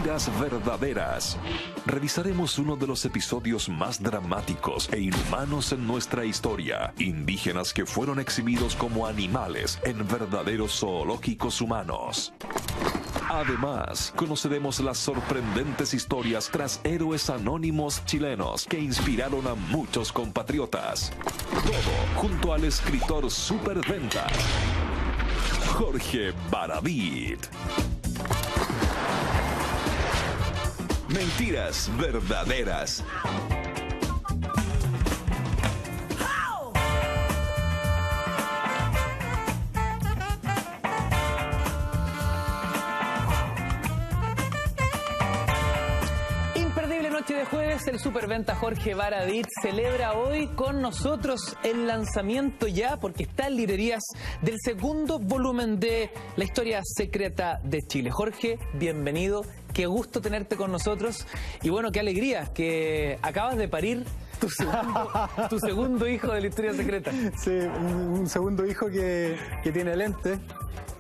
Mentiras verdaderas. Revisaremos uno de los episodios más dramáticos e inhumanos en nuestra historia. Indígenas que fueron exhibidos como animales en verdaderos zoológicos humanos. Además, conoceremos las sorprendentes historias tras héroes anónimos chilenos que inspiraron a muchos compatriotas. Todo junto al escritor superventa, Jorge Baradit. Mentiras verdaderas. Imperdible noche de jueves, el superventa Jorge Baradit celebra hoy con nosotros el lanzamiento ya, porque está en librerías, del segundo volumen de La historia secreta de Chile. Jorge, bienvenido. Qué gusto tenerte con nosotros y bueno, qué alegría que acabas de parir tu segundo hijo de la historia secreta. Sí, un segundo hijo que tiene lente,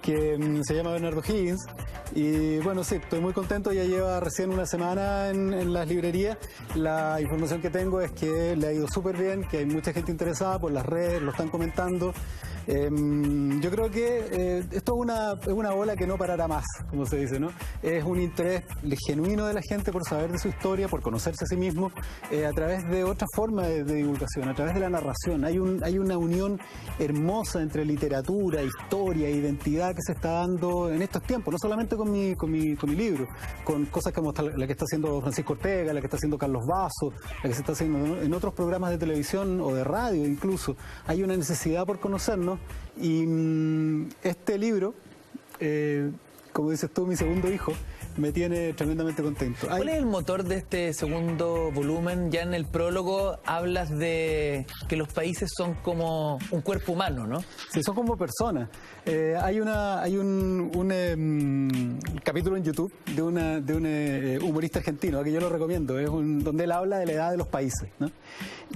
que se llama Bernardo Higgins. Y bueno, sí, estoy muy contento, ya lleva recién una semana en las librerías. La información que tengo es que le ha ido súper bien, que hay mucha gente interesada por las redes, lo están comentando. Yo creo que esto es una ola que no parará más, como se dice, ¿no? Es un interés genuino de la gente por saber de su historia, por conocerse a sí mismo, a través de otra forma de divulgación, a través de la narración. Hay una unión hermosa entre literatura, historia e identidad que se está dando en estos tiempos, no solamente con mi libro, con cosas como la que está haciendo Francisco Ortega, la que está haciendo Carlos Basso, la que se está haciendo en otros programas de televisión o de radio incluso. Hay una necesidad por conocernos. Y este libro, como dices tú, mi segundo hijo, me tiene tremendamente contento. ¿Cuál es el motor de este segundo volumen? Ya en el prólogo hablas de que los países son como un cuerpo humano, ¿no? Sí, son como personas. Hay un capítulo en YouTube de un humorista argentino, que yo lo recomiendo, donde él habla de la edad de los países, ¿no?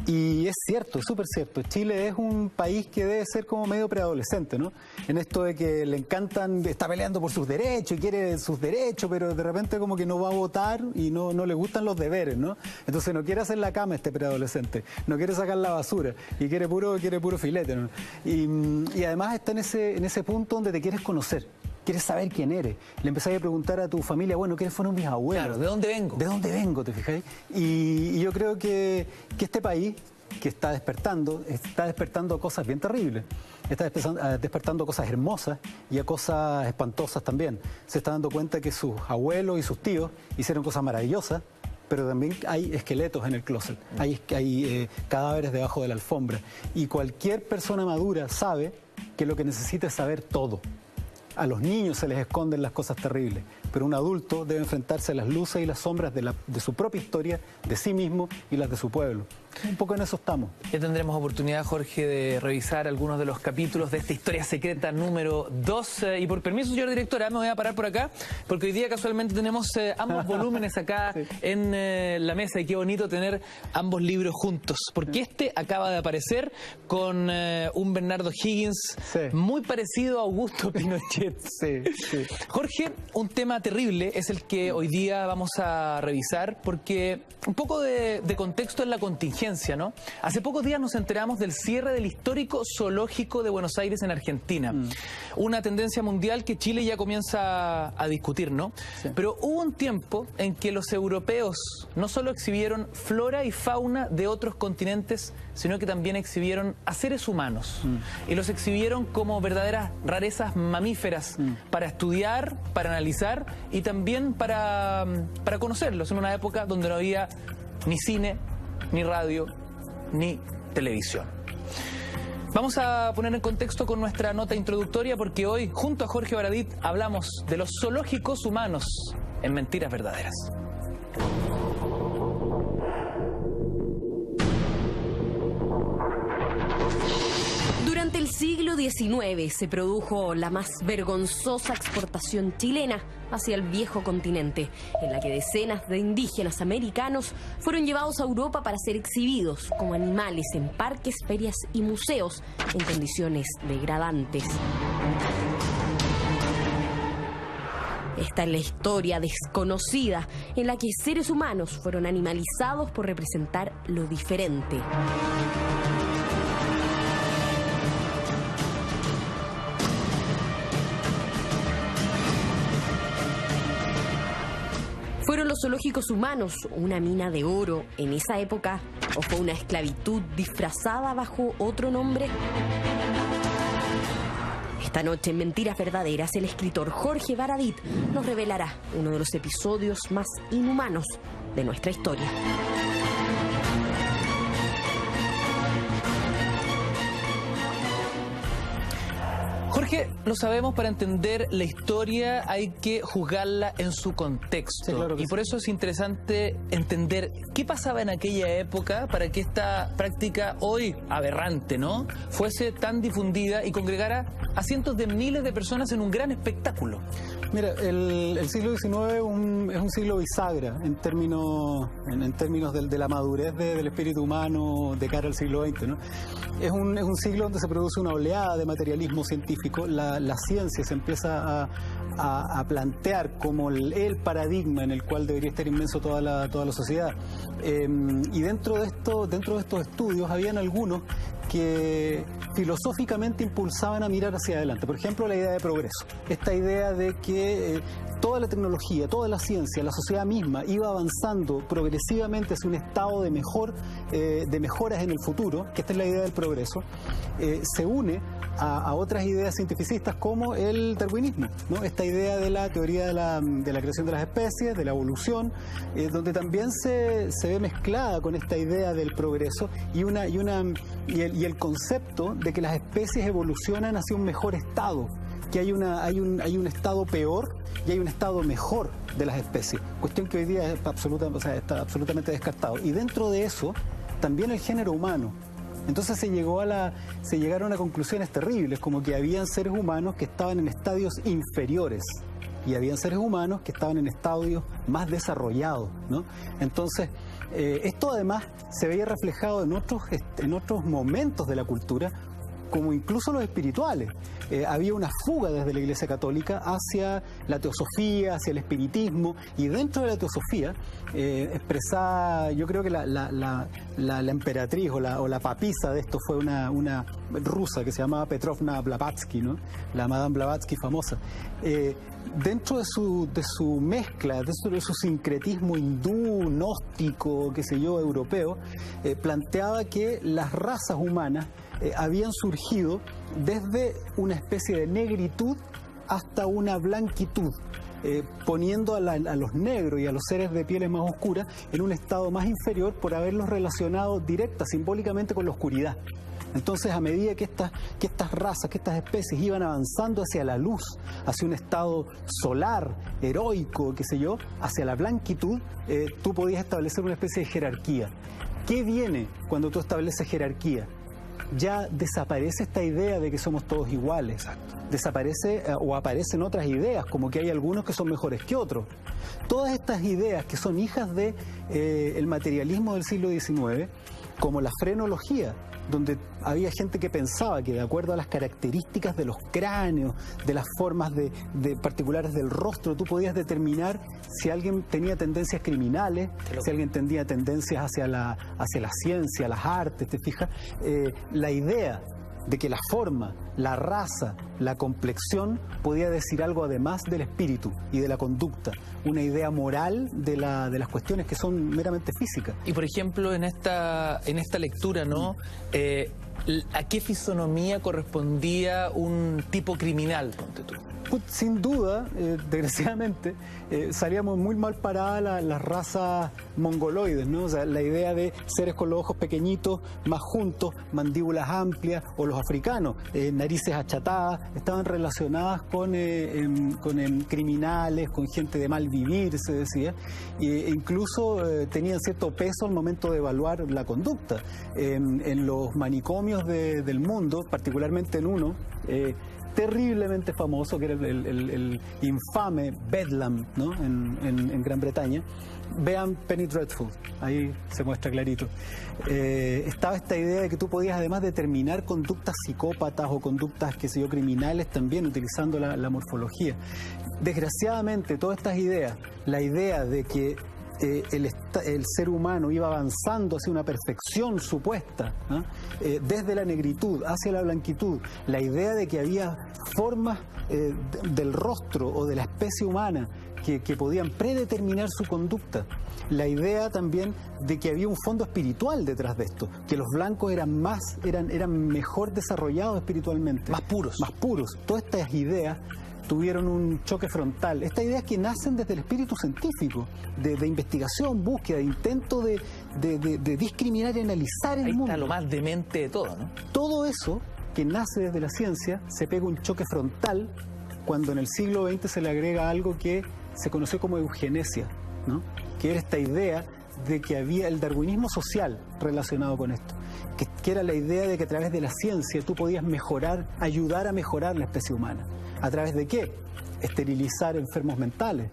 Y es cierto, súper cierto. Chile es un país que debe ser como medio preadolescente, ¿no? En esto de que le encantan, está peleando por sus derechos y quiere sus derechos, pero de repente como que no va a votar y no le gustan los deberes, ¿no? Entonces no quiere hacer la cama este preadolescente, no quiere sacar la basura y quiere puro filete, ¿no? Y además está en ese punto donde te quieres conocer. Quieres saber quién eres. Le empezás a preguntar a tu familia, bueno, ¿quiénes fueron mis abuelos? Claro, ¿de dónde vengo? ¿De dónde vengo, te fijáis? Y yo creo que este país que está despertando cosas bien terribles. Está despertando cosas hermosas y a cosas espantosas también. Se está dando cuenta que sus abuelos y sus tíos hicieron cosas maravillosas, pero también hay esqueletos en el closet, hay cadáveres debajo de la alfombra. Y cualquier persona madura sabe que lo que necesita es saber todo. A los niños se les esconden las cosas terribles, pero un adulto debe enfrentarse a las luces y las sombras de su propia historia, de sí mismo y las de su pueblo. Un poco en eso estamos. Ya tendremos oportunidad, Jorge, de revisar algunos de los capítulos de esta historia secreta número 2. Y por permiso, señora directora, me voy a parar por acá, porque hoy día casualmente tenemos ambos volúmenes acá sí, en la mesa. Y qué bonito tener ambos libros juntos, porque este acaba de aparecer con un Bernardo Higgins sí, muy parecido a Augusto Pinochet. Sí, sí. Jorge, un tema terrible es el que hoy día vamos a revisar, porque un poco de contexto en la contingencia, ¿no? Hace pocos días nos enteramos del cierre del histórico zoológico de Buenos Aires en Argentina. Una tendencia mundial que Chile ya comienza a discutir, ¿no? Sí. Pero hubo un tiempo en que los europeos no solo exhibieron flora y fauna de otros continentes, sino que también exhibieron a seres humanos. Y los exhibieron como verdaderas rarezas mamíferas para estudiar, para analizar y también para conocerlos en una época donde no había ni cine, ni radio, ni televisión. Vamos a poner en contexto con nuestra nota introductoria, porque hoy, junto a Jorge Baradit, hablamos de los zoológicos humanos en Mentiras Verdaderas. Durante el siglo XIX se produjo la más vergonzosa exportación chilena hacia el viejo continente, en la que decenas de indígenas americanos fueron llevados a Europa para ser exhibidos como animales en parques, ferias y museos en condiciones degradantes. Esta es la historia desconocida en la que seres humanos fueron animalizados por representar lo diferente. ¿Fueron los zoológicos humanos una mina de oro en esa época o fue una esclavitud disfrazada bajo otro nombre? Esta noche en Mentiras Verdaderas, el escritor Jorge Baradit nos revelará uno de los episodios más inhumanos de nuestra historia. Jorge, lo sabemos, para entender la historia hay que juzgarla en su contexto. Sí, claro que y por eso es interesante entender qué pasaba en aquella época para que esta práctica hoy aberrante, ¿no?, fuese tan difundida y congregara a cientos de miles de personas en un gran espectáculo. Mira, el siglo XIX es un siglo bisagra en términos de la madurez del espíritu humano de cara al siglo XX, ¿no? Es un siglo donde se produce una oleada de materialismo científico. La ciencia se empieza a plantear como el paradigma en el cual debería estar inmenso toda la sociedad. Y dentro de estos estudios habían algunos que filosóficamente impulsaban a mirar hacia adelante. Por ejemplo, la idea de progreso. Esta idea de que toda la tecnología, toda la ciencia, la sociedad misma iba avanzando progresivamente hacia un estado de mejoras en el futuro, que esta es la idea del progreso, se une a otras ideas cientificistas como el darwinismo, ¿no? Esta idea de la teoría de la creación de las especies, de la evolución, donde también se ve mezclada con esta idea del progreso y el concepto de que las especies evolucionan hacia un mejor estado, que hay un estado peor y hay un estado mejor de las especies, cuestión que hoy día está absolutamente descartado. Y dentro de eso también el género humano. Entonces se llegaron a conclusiones terribles, como que habían seres humanos que estaban en estadios inferiores y habían seres humanos que estaban en estadios más desarrollados, ¿no? Entonces, esto además se veía reflejado en otros momentos de la cultura, como incluso los espirituales. Había una fuga desde la Iglesia Católica hacia la teosofía, hacia el espiritismo, y dentro de la teosofía expresada, yo creo que la emperatriz o la papisa de esto fue una rusa que se llamaba Petrovna Blavatsky, ¿no? La Madame Blavatsky famosa. Dentro de su mezcla, dentro de su sincretismo hindú, gnóstico, qué sé yo, europeo, planteaba que las razas humanas habían surgido desde una especie de negritud hasta una blanquitud, poniendo a los negros y a los seres de pieles más oscuras en un estado más inferior por haberlos relacionado directa, simbólicamente, con la oscuridad. Entonces, a medida que estas razas, que estas especies iban avanzando hacia la luz, hacia un estado solar, heroico, qué sé yo, hacia la blanquitud, tú podías establecer una especie de jerarquía. ¿Qué viene cuando tú estableces jerarquía? Ya desaparece esta idea de que somos todos iguales. Exacto. Desaparece o aparecen otras ideas, como que hay algunos que son mejores que otros. Todas estas ideas que son hijas de el materialismo del siglo XIX, como la frenología, donde había gente que pensaba que de acuerdo a las características de los cráneos, de las formas de particulares del rostro, tú podías determinar si alguien tenía tendencias criminales, si alguien tenía tendencias hacia la ciencia, las artes, ¿te fijas? La idea de que la forma, la raza, la complexión podía decir algo además del espíritu y de la conducta, una idea moral de las cuestiones que son meramente físicas. Y por ejemplo, en esta lectura, ¿no? ¿A qué fisonomía correspondía un tipo criminal, ponte tú? Sin duda, desgraciadamente, salíamos muy mal paradas las razas mongoloides, ¿no? O sea, la idea de seres con los ojos pequeñitos, más juntos, mandíbulas amplias, o los africanos, narices achatadas, estaban relacionadas con criminales, con gente de mal vivir, se decía, e incluso tenían cierto peso al momento de evaluar la conducta. En los manicomios del mundo, particularmente en uno, terriblemente famoso, que era el infame Bedlam, ¿no? en Gran Bretaña. Vean Penny Dreadful, ahí se muestra clarito. Estaba esta idea de que tú podías además determinar conductas psicópatas o conductas, qué sé yo, criminales también, utilizando la morfología. Desgraciadamente, todas estas ideas, la idea de que el ser humano iba avanzando hacia una perfección supuesta, ¿no? Desde la negritud hacia la blanquitud, la idea de que había formas del rostro o de la especie humana que podían predeterminar su conducta, la idea también de que había un fondo espiritual detrás de esto, que los blancos eran mejor desarrollados espiritualmente, más puros. Todas estas ideas tuvieron un choque frontal. Estas ideas que nacen desde el espíritu científico, de investigación, búsqueda, de intento de discriminar y analizar el mundo. Ahí está lo más demente de todo, ¿no? Todo eso que nace desde la ciencia se pega un choque frontal cuando en el siglo XX se le agrega algo que se conoció como eugenesia, ¿no? Que era esta idea de que había el darwinismo social relacionado con esto, que era la idea de que a través de la ciencia tú podías ayudar a mejorar la especie humana. ¿A través de qué? Esterilizar enfermos mentales,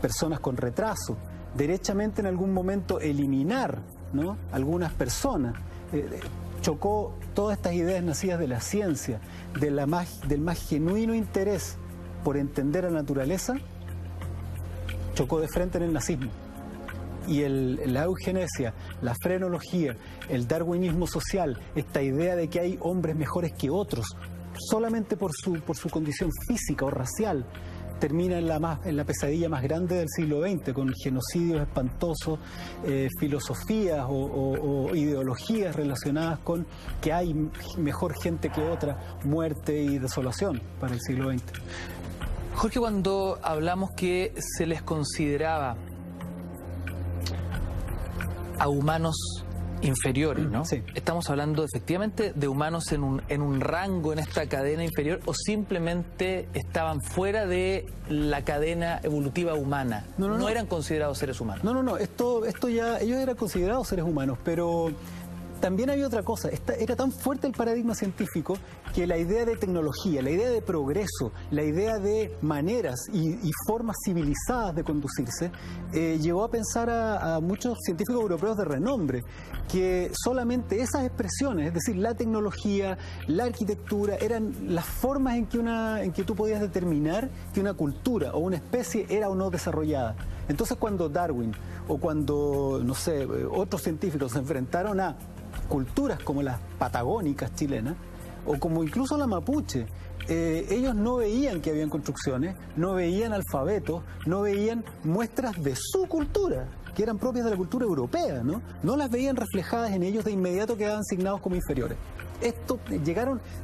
personas con retraso, derechamente en algún momento eliminar, ¿no? Algunas personas. Chocó todas estas ideas nacidas de la ciencia, del más genuino interés por entender a la naturaleza, chocó de frente en el nazismo. Y la eugenesia, la frenología, el darwinismo social, esta idea de que hay hombres mejores que otros, solamente por su condición física o racial, termina en la pesadilla más grande del siglo XX, con genocidios espantosos, filosofías o ideologías relacionadas con que hay mejor gente que otra, muerte y desolación para el siglo XX. Jorge, cuando hablamos que se les consideraba a humanos inferiores, ¿no? Sí. ¿Estamos hablando efectivamente de humanos en un rango en esta cadena inferior o simplemente estaban fuera de la cadena evolutiva humana? No eran considerados seres humanos. No, esto ya, ellos eran considerados seres humanos, pero también había otra cosa. Era tan fuerte el paradigma científico que la idea de tecnología, la idea de progreso, la idea de maneras y formas civilizadas de conducirse, llevó a pensar a muchos científicos europeos de renombre que solamente esas expresiones, es decir, la tecnología, la arquitectura, eran las formas en que tú podías determinar que una cultura o una especie era o no desarrollada. Entonces, cuando Darwin o cuando, no sé, otros científicos se enfrentaron a culturas como las patagónicas chilenas o como incluso la mapuche, ellos no veían que habían construcciones, no veían alfabetos, no veían muestras de su cultura, que eran propias de la cultura europea, ¿no? No las veían reflejadas en ellos, de inmediato quedaban asignados como inferiores.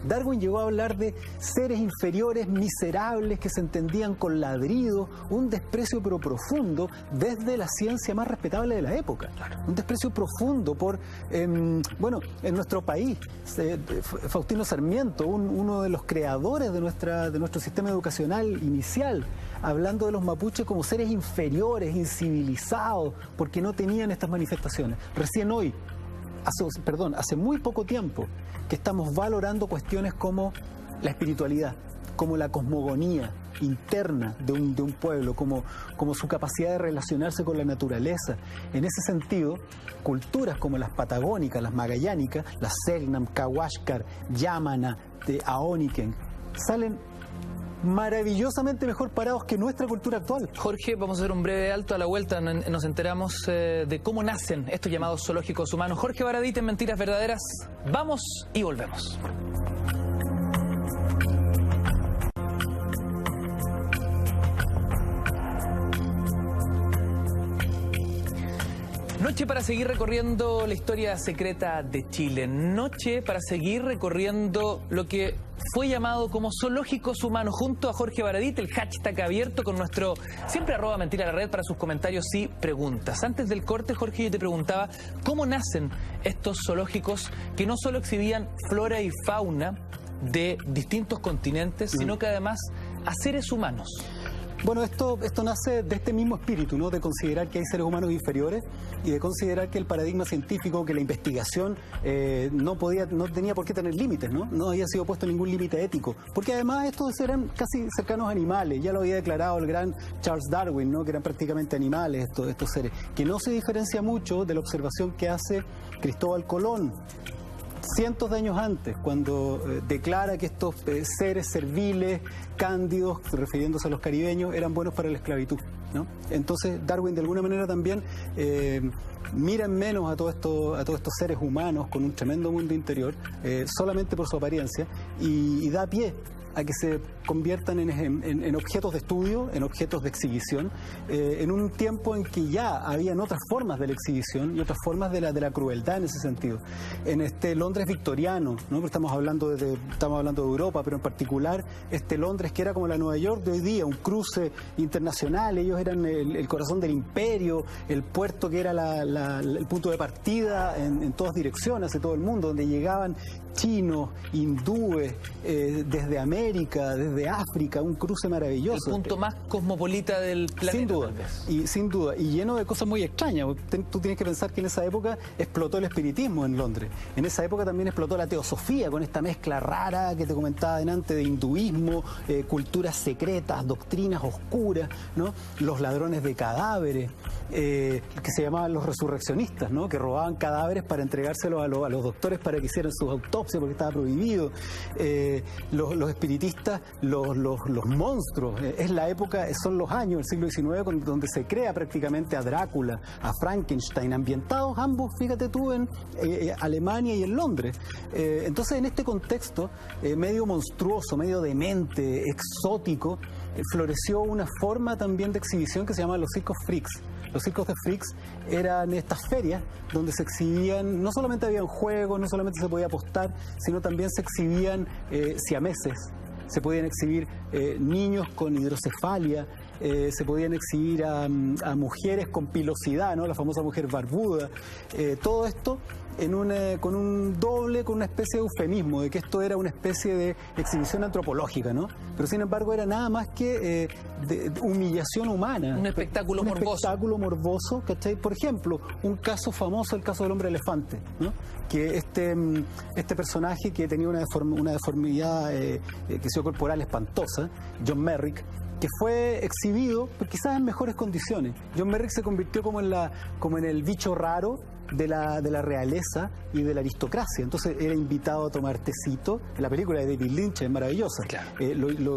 Darwin llegó a hablar de seres inferiores, miserables, que se entendían con ladridos, un desprecio pero profundo desde la ciencia más respetable de la época. Un desprecio profundo por, en nuestro país, Faustino Sarmiento, uno de los creadores de nuestro sistema educacional inicial, hablando de los mapuches como seres inferiores, incivilizados, porque no tenían estas manifestaciones. Recién hoy, hace muy poco tiempo, que estamos valorando cuestiones como la espiritualidad, como la cosmogonía interna de un pueblo, como su capacidad de relacionarse con la naturaleza. En ese sentido, culturas como las patagónicas, las magallánicas, las Selknam, Kawashkar, Yamana, Aoniken, salen maravillosamente mejor parados que nuestra cultura actual. Jorge, vamos a hacer un breve alto. A la vuelta nos enteramos de cómo nacen estos llamados zoológicos humanos. Jorge Baradit en Mentiras Verdaderas. Vamos y volvemos. Noche para seguir recorriendo la historia secreta de Chile. Noche para seguir recorriendo lo que fue llamado como zoológicos humanos, junto a Jorge Baradit, el hashtag abierto con nuestro siempre @mentira_la_red para sus comentarios y preguntas. Antes del corte, Jorge, yo te preguntaba cómo nacen estos zoológicos que no solo exhibían flora y fauna de distintos continentes, sino que además a seres humanos. Bueno, esto nace de este mismo espíritu, ¿no? De considerar que hay seres humanos inferiores y de considerar que el paradigma científico, que la investigación no tenía por qué tener límites, ¿no? No había sido puesto ningún límite ético, porque además estos eran casi cercanos a animales. Ya lo había declarado el gran Charles Darwin, ¿no? Que eran prácticamente animales estos seres, que no se diferencia mucho de la observación que hace Cristóbal Colón cientos de años antes, cuando declara que estos seres serviles, cándidos, refiriéndose a los caribeños, eran buenos para la esclavitud, ¿no? Entonces Darwin de alguna manera también mira en menos a todos estos seres humanos con un tremendo mundo interior, solamente por su apariencia, y da pie a que se conviertan en objetos de estudio, en objetos de exhibición, en un tiempo en que ya habían otras formas de la exhibición y otras formas de la crueldad en ese sentido. En este Londres victoriano, ¿no? Estamos hablando de Europa, pero en particular este Londres que era como la Nueva York de hoy día, un cruce internacional. Ellos eran el corazón del imperio, el puerto que era el punto de partida en todas direcciones, hacia todo el mundo, donde llegaban chinos, hindúes, desde América, desde África, un cruce maravilloso. El punto más cosmopolita del planeta. Sin duda, y lleno de cosas muy extrañas. Tú tienes que pensar que en esa época explotó el espiritismo en Londres. En esa época también explotó la teosofía, con esta mezcla rara que te comentaba delante de hinduismo, culturas secretas, doctrinas oscuras, ¿no? Los ladrones de cadáveres, que se llamaban los resurreccionistas, ¿no? Que robaban cadáveres para entregárselos a los doctores para que hicieran sus autopsias, porque estaba prohibido. Los espiritistas, los monstruos. Es la época, son los años del siglo XIX donde se crea prácticamente a Drácula, a Frankenstein, ambientados ambos, fíjate tú, en Alemania y en Londres. Entonces, en este contexto medio monstruoso, medio demente, exótico, floreció una forma también de exhibición que se llama los circos freaks. Los circos de freaks eran estas ferias donde se exhibían, no solamente habían juegos, no solamente se podía apostar, sino también se exhibían siameses, se podían exhibir niños con hidrocefalia, se podían exhibir a mujeres con pilosidad, ¿no? La famosa mujer barbuda. Todo esto con una especie de eufemismo, de que esto era una especie de exhibición antropológica, ¿no? Pero sin embargo era nada más que de humillación humana. Un espectáculo morboso. Un espectáculo morboso, ¿cachai? Por ejemplo, un caso famoso, el caso del hombre elefante, ¿no? Que este personaje que tenía una deformidad corporal espantosa, John Merrick, que fue exhibido, quizás en mejores condiciones. John Merrick se convirtió como en el bicho raro de la realeza y de la aristocracia. Entonces era invitado a tomar tecito. En la película de David Lynch es maravillosa. Claro.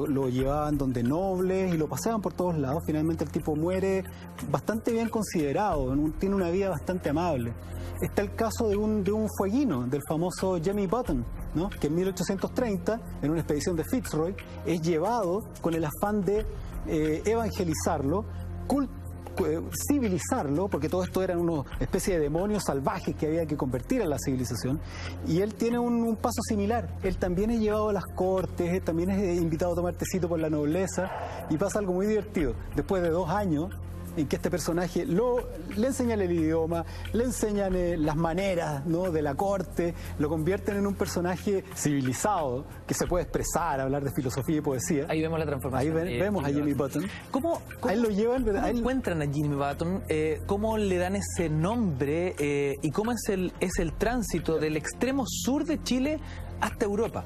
Lo llevaban donde nobles y lo paseaban por todos lados. Finalmente el tipo muere bastante bien considerado, tiene una vida bastante amable. Está el caso de un fueguino, del famoso Jimmy Button, ¿no? Que en 1830, en una expedición de Fitzroy, es llevado con el afán de evangelizarlo, civilizarlo, porque todo esto eran una especie de demonios salvajes que había que convertir a la civilización, y él tiene un paso similar. Él también es llevado a las cortes, él también es invitado a tomar tecito por la nobleza, y pasa algo muy divertido. Después de 2 años en que este personaje le enseñan el idioma, le enseñan las maneras, ¿no? De la corte, lo convierten en un personaje civilizado, que se puede expresar, hablar de filosofía y poesía. Ahí vemos la transformación. Ahí vemos a Jimmy Button. ¿Cómo ahí lo llevan, ¿cómo encuentran a Jimmy Button? ¿Cómo le dan ese nombre? ¿Y cómo es el tránsito del extremo sur de Chile hasta Europa?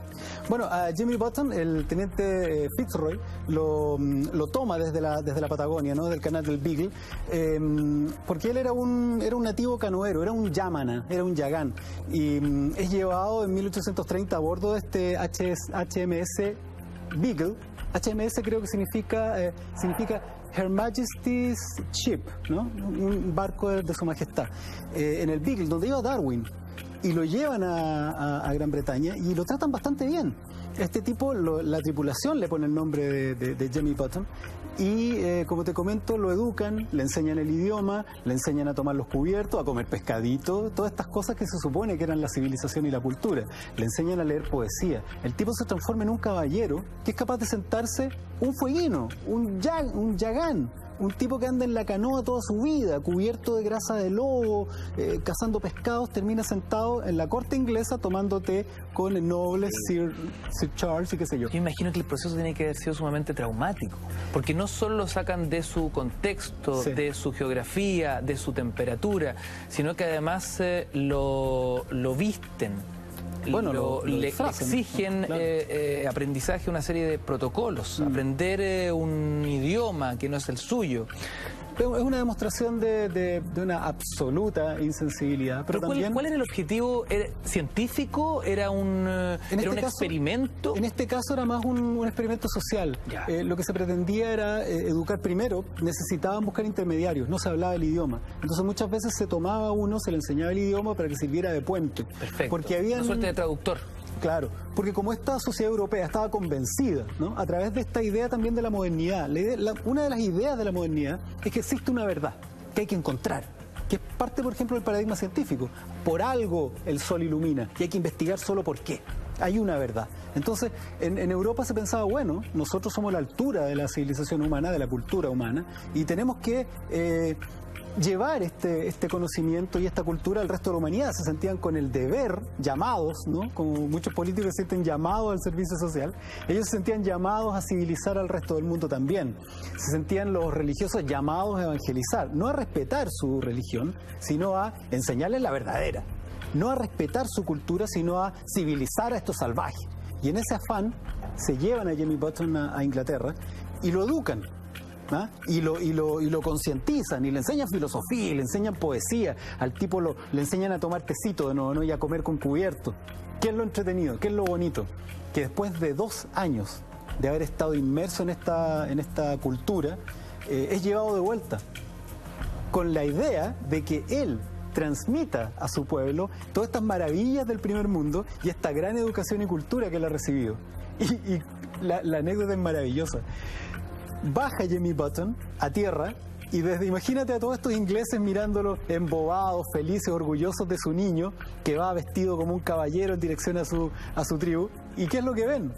Bueno, a Jimmy Button, el teniente Fitzroy, lo toma desde la Patagonia, ¿no? Del canal del Beagle, porque él era un nativo canoero, era un yamana, era un yagán, y es llevado en 1830 a bordo de este HMS Beagle. HMS creo que significa Her Majesty's Ship, ¿no? Un barco de su majestad, en el Beagle, donde iba Darwin. Y lo llevan a Gran Bretaña y lo tratan bastante bien. Este tipo, la tripulación le pone el nombre de Jimmy Button y, como te comento, lo educan, le enseñan el idioma, le enseñan a tomar los cubiertos, a comer pescadito, todas estas cosas que se supone que eran la civilización y la cultura. Le enseñan a leer poesía. El tipo se transforma en un caballero que es capaz de sentarse un fueguino, un yagán, un tipo que anda en la canoa toda su vida, cubierto de grasa de lobo, cazando pescados, termina sentado en la corte inglesa tomando té con el noble Sir Charles y qué sé yo. Yo imagino que el proceso tiene que haber sido sumamente traumático, porque no solo lo sacan de su contexto, Sí. de su geografía, de su temperatura, sino que además lo visten. Bueno, lo le disfrazan, exigen claro. aprendizaje, una serie de protocolos, aprender un idioma que no es el suyo. Es una demostración de una absoluta insensibilidad, pero ¿Cuál, también... cuál era el objetivo? ¿Era científico? ¿Era un experimento? En este caso era más un experimento social. Ya. Lo que se pretendía era educar primero, necesitaban buscar intermediarios, no se hablaba el idioma. Entonces muchas veces se tomaba uno, se le enseñaba el idioma para que sirviera de puente. Perfecto. Porque habían... Una suerte de traductor. Claro, porque como esta sociedad europea estaba convencida, ¿no?, a través de esta idea también de la modernidad, una de las ideas de la modernidad es que existe una verdad que hay que encontrar, que es parte, por ejemplo, del paradigma científico. Por algo el sol ilumina y hay que investigar solo por qué. Hay una verdad. Entonces, en Europa se pensaba, bueno, nosotros somos la altura de la civilización humana, de la cultura humana, y tenemos que llevar este conocimiento y esta cultura al resto de la humanidad. Se sentían con el deber, llamados, ¿no?, como muchos políticos se sienten llamados al servicio social, ellos se sentían llamados a civilizar al resto del mundo también. Se sentían los religiosos llamados a evangelizar, no a respetar su religión, sino a enseñarles la verdadera, no a respetar su cultura, sino a civilizar a estos salvajes. Y en ese afán se llevan a Jamie Button a Inglaterra y lo educan, ¿ah? Y lo concientizan y le enseñan filosofía y le enseñan poesía. Al tipo le enseñan a tomar tecito de nuevo, ¿no?, y a comer con cubierto. ¿Qué es lo entretenido? ¿Qué es lo bonito? Que después de 2 años de haber estado inmerso en esta cultura, es llevado de vuelta con la idea de que él transmita a su pueblo todas estas maravillas del primer mundo y esta gran educación y cultura que él ha recibido. Y la anécdota es maravillosa. Baja Jamie Button a tierra y imagínate a todos estos ingleses mirándolo embobados, felices, orgullosos de su niño que va vestido como un caballero en dirección a su tribu. ¿Y qué es lo que ven?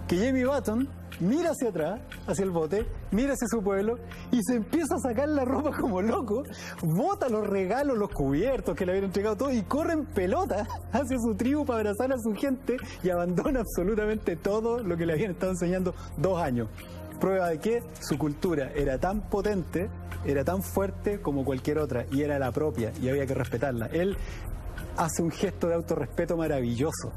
Que Jamie Button mira hacia atrás, hacia el bote, mira hacia su pueblo y se empieza a sacar la ropa como loco, bota los regalos, los cubiertos que le habían entregado todo y corre en pelota hacia su tribu para abrazar a su gente y abandona absolutamente todo lo que le habían estado enseñando 2 años. Prueba de que su cultura era tan potente, era tan fuerte como cualquier otra y era la propia y había que respetarla. Él hace un gesto de autorrespeto maravilloso.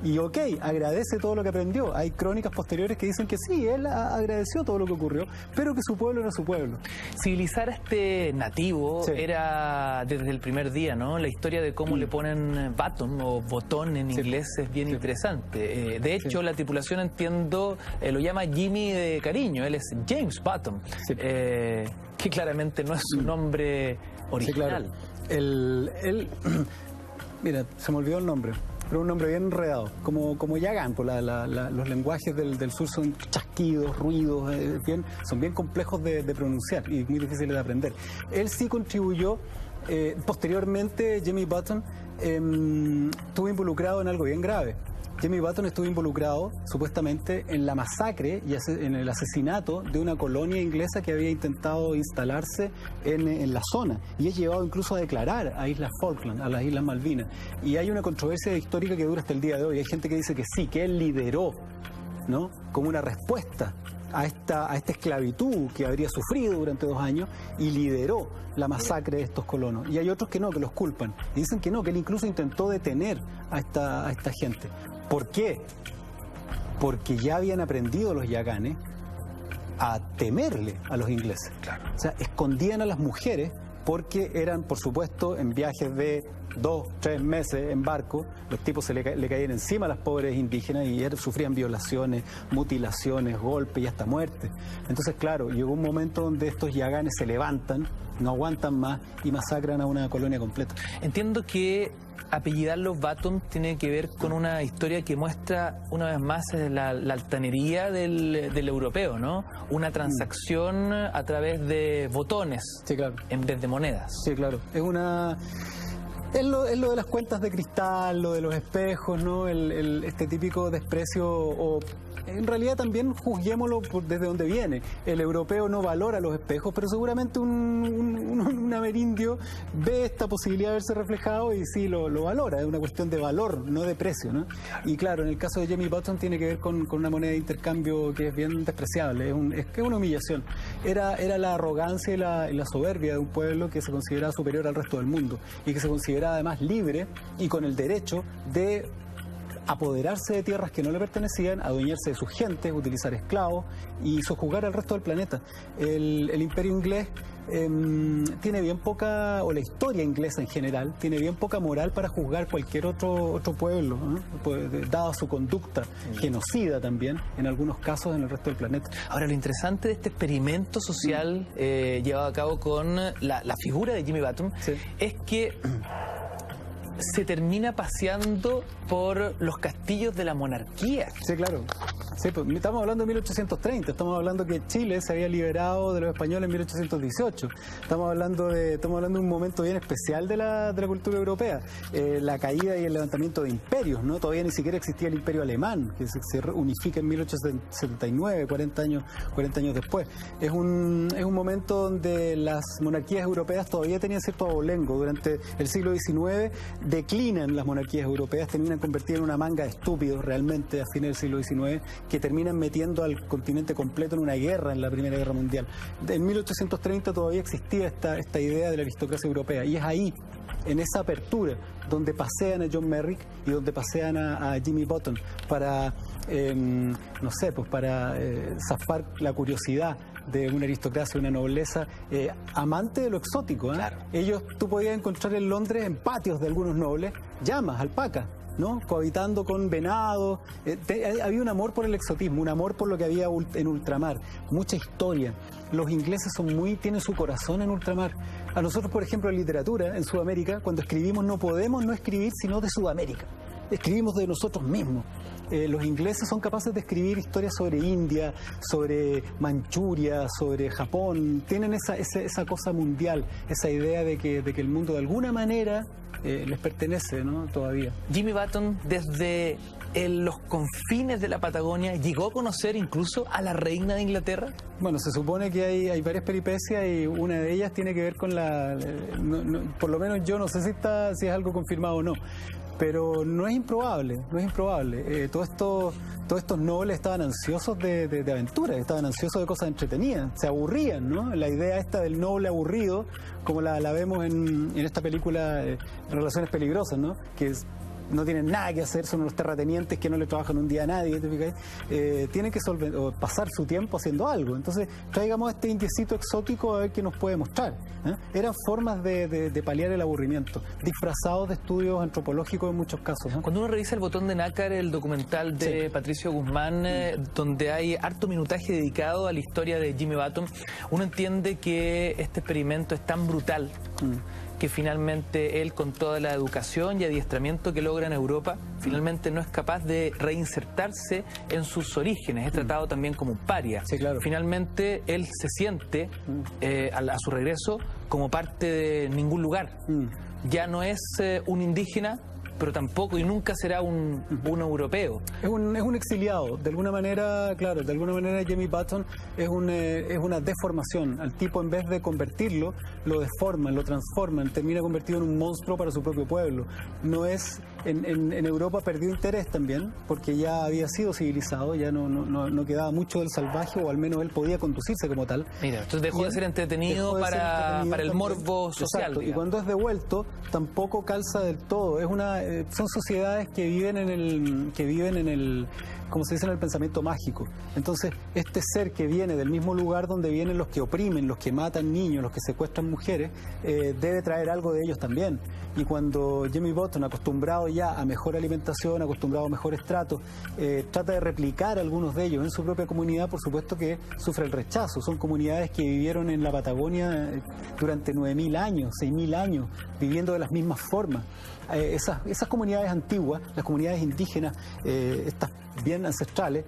Y agradece todo lo que aprendió. Hay crónicas posteriores que dicen que sí, él agradeció todo lo que ocurrió, pero que su pueblo era su pueblo. Civilizar a este nativo Sí. era desde el primer día, ¿no? La historia de cómo le ponen button o botón en Sí. inglés es bien Sí. interesante. De hecho, la tripulación, entiendo, lo llama Jimmy de cariño. Él es James Button, Sí. que claramente no es su nombre original. Sí, claro. Mira, se me olvidó el nombre, pero un nombre bien enredado, como Yagan, pues los lenguajes del sur son chasquidos, ruidos, son bien complejos de pronunciar y muy difíciles de aprender. Él sí contribuyó, posteriormente Jamie Button estuvo involucrado en algo bien grave. Jamie Button estuvo involucrado, supuestamente, en la masacre y en el asesinato de una colonia inglesa que había intentado instalarse en la zona. Y es llevado incluso a declarar a Islas Falkland, a las Islas Malvinas. Y hay una controversia histórica que dura hasta el día de hoy. Hay gente que dice que sí, que él lideró, ¿no?, como una respuesta a esta esclavitud que habría sufrido durante 2 años y lideró la masacre de estos colonos. Y hay otros que no, que los culpan. Y dicen que no, que él incluso intentó detener a esta gente. ¿Por qué? Porque ya habían aprendido los yaganes a temerle a los ingleses. Claro. O sea, escondían a las mujeres porque eran, por supuesto, en viajes de 2, 3 meses en barco, los tipos le caían encima a las pobres indígenas y sufrían violaciones, mutilaciones, golpes y hasta muerte. Entonces, claro, llegó un momento donde estos yaganes se levantan, no aguantan más y masacran a una colonia completa. Entiendo que apellidarlo Button tiene que ver con una historia que muestra una vez más la altanería del europeo, ¿no? Una transacción a través de botones, Sí, claro. en vez de monedas. Sí, claro. Es lo de las cuentas de cristal, lo de los espejos, ¿no? Este típico desprecio o en realidad también juzguémoslo desde donde viene. El europeo no valora los espejos, pero seguramente un amerindio ve esta posibilidad de verse reflejado y sí lo valora. Es una cuestión de valor, no de precio, ¿no? Y claro, en el caso de Jimmy Button tiene que ver con una moneda de intercambio que es bien despreciable, es que es una humillación. Era la arrogancia y la soberbia de un pueblo que se consideraba superior al resto del mundo y que se consideraba además libre y con el derecho de apoderarse de tierras que no le pertenecían, adueñarse de sus gentes, utilizar esclavos y sojuzgar al resto del planeta. El imperio inglés tiene bien poca, o la historia inglesa en general, tiene bien poca moral para juzgar cualquier otro pueblo, ¿no? Pues, dada su conducta genocida también, en algunos casos en el resto del planeta. Ahora, lo interesante de este experimento social llevado a cabo con la figura de Jimmy Button es que se termina paseando por los castillos de la monarquía. Sí, claro. Sí, pues, estamos hablando de 1830, estamos hablando que Chile se había liberado de los españoles en 1818. Estamos hablando de un momento bien especial de la cultura europea. La caída y el levantamiento de imperios, ¿no? Todavía ni siquiera existía el imperio alemán, que se unifica en 1879, 40 años después. Es un momento donde las monarquías europeas todavía tenían cierto abolengo. Durante el siglo XIX declinan las monarquías europeas, terminan convertidas en una manga de estúpidos realmente a fines del siglo XIX, que terminan metiendo al continente completo en una guerra, en la Primera Guerra Mundial. En 1830 todavía existía esta idea de la aristocracia europea, y es ahí, en esa apertura, donde pasean a John Merrick y donde pasean a Jimmy Button para, no sé, pues para zafar la curiosidad de una aristocracia, una nobleza amante de lo exótico, ¿eh? Claro. Tú podías encontrar en Londres, en patios de algunos nobles, llamas, alpacas, ¿no? Cohabitando con venados. Había un amor por el exotismo, un amor por lo que había en ultramar, mucha historia. Los ingleses tienen su corazón en ultramar. A nosotros, por ejemplo, en literatura, en Sudamérica, cuando escribimos no podemos no escribir sino de Sudamérica. Escribimos de nosotros mismos. Los ingleses son capaces de escribir historias sobre India, sobre Manchuria, sobre Japón. Tienen esa cosa mundial, esa idea de que el mundo de alguna manera les pertenece, ¿no? Todavía. Jimmy Button, desde los confines de la Patagonia, ¿llegó a conocer incluso a la reina de Inglaterra? Bueno, se supone que hay varias peripecias y una de ellas tiene que ver con por lo menos yo no sé si es algo confirmado o no. Pero no es improbable. Todos estos nobles estaban ansiosos de aventuras, estaban ansiosos de cosas entretenidas, se aburrían, ¿no? La idea esta del noble aburrido, como la vemos en esta película Relaciones Peligrosas, ¿no? Que no tienen nada que hacer, son unos terratenientes que no le trabajan un día a nadie, ¿te fijas? Tienen que pasar su tiempo haciendo algo. Entonces, traigamos este indiecito exótico a ver qué nos puede mostrar, ¿eh? Eran formas de paliar el aburrimiento, disfrazados de estudios antropológicos en muchos casos, ¿no? Cuando uno revisa El botón de nácar, el documental de Patricio Guzmán, donde hay harto minutaje dedicado a la historia de Jimmy Button, uno entiende que este experimento es tan brutal que finalmente él, con toda la educación y adiestramiento que logra en Europa, finalmente no es capaz de reinsertarse en sus orígenes. Es tratado también como un paria. Sí, claro. Finalmente él se siente a su regreso como parte de ningún lugar. Ya no es un indígena, pero tampoco y nunca será un europeo. Es un exiliado, de alguna manera, claro, de alguna manera Jimmy Button es una deformación. Al tipo, en vez de convertirlo, lo deforman, lo transforman, termina convertido en un monstruo para su propio pueblo. No es, en Europa perdió interés también, porque ya había sido civilizado, ya no quedaba mucho del salvaje, o al menos él podía conducirse como tal. Mira, entonces dejó de ser entretenido para el morbo social. Exacto, y cuando es devuelto, tampoco calza del todo. Son sociedades que viven en el, como se dice, en el pensamiento mágico. Entonces, este ser que viene del mismo lugar donde vienen los que oprimen, los que matan niños, los que secuestran mujeres, debe traer algo de ellos también. Y cuando Jimmy Button, acostumbrado ya a mejor alimentación, acostumbrado a mejores tratos, trata de replicar algunos de ellos en su propia comunidad, por supuesto que sufre el rechazo. Son comunidades que vivieron en la Patagonia durante 9.000 años, 6.000 años, viviendo de las mismas formas. Esas comunidades antiguas, las comunidades indígenas, estas bien ancestrales,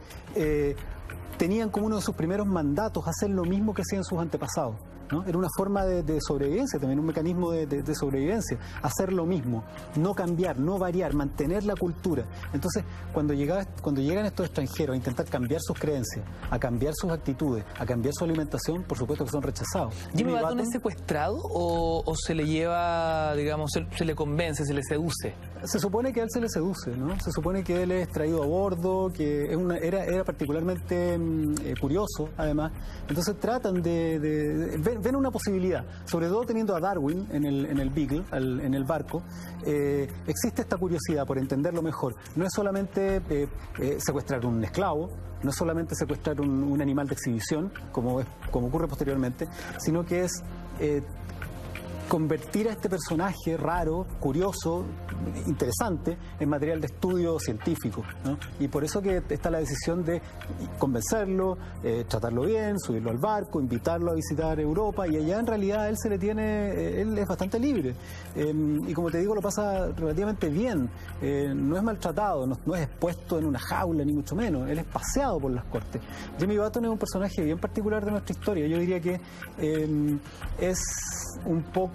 tenían como uno de sus primeros mandatos hacer lo mismo que hacían sus antepasados, ¿no? Era una forma de sobrevivencia, también un mecanismo de sobrevivencia, hacer lo mismo, no cambiar, no variar, mantener la cultura. Entonces, cuando llegan estos extranjeros a intentar cambiar sus creencias, a cambiar sus actitudes, a cambiar su alimentación, por supuesto que son rechazados. ¿Jimmy Button es secuestrado o se le lleva, digamos, se le convence, se le seduce? Se supone que a él se le seduce, ¿no? Se supone que él es traído a bordo, que era particularmente curioso, además. Entonces tratan ven una posibilidad, sobre todo teniendo a Darwin en el Beagle, en el barco. Existe esta curiosidad por entenderlo mejor. No es solamente secuestrar un esclavo, no es solamente secuestrar un animal de exhibición, como ocurre posteriormente, sino que es convertir a este personaje raro, curioso, interesante, en material de estudio científico, ¿no? Y por eso que está la decisión de convencerlo, tratarlo bien, subirlo al barco, invitarlo a visitar Europa, y allá en realidad él él es bastante libre. Y como te digo, lo pasa relativamente bien. No es maltratado, no es expuesto en una jaula, ni mucho menos. Él es paseado por las cortes. Jimmy Button es un personaje bien particular de nuestra historia. Yo diría que es un poco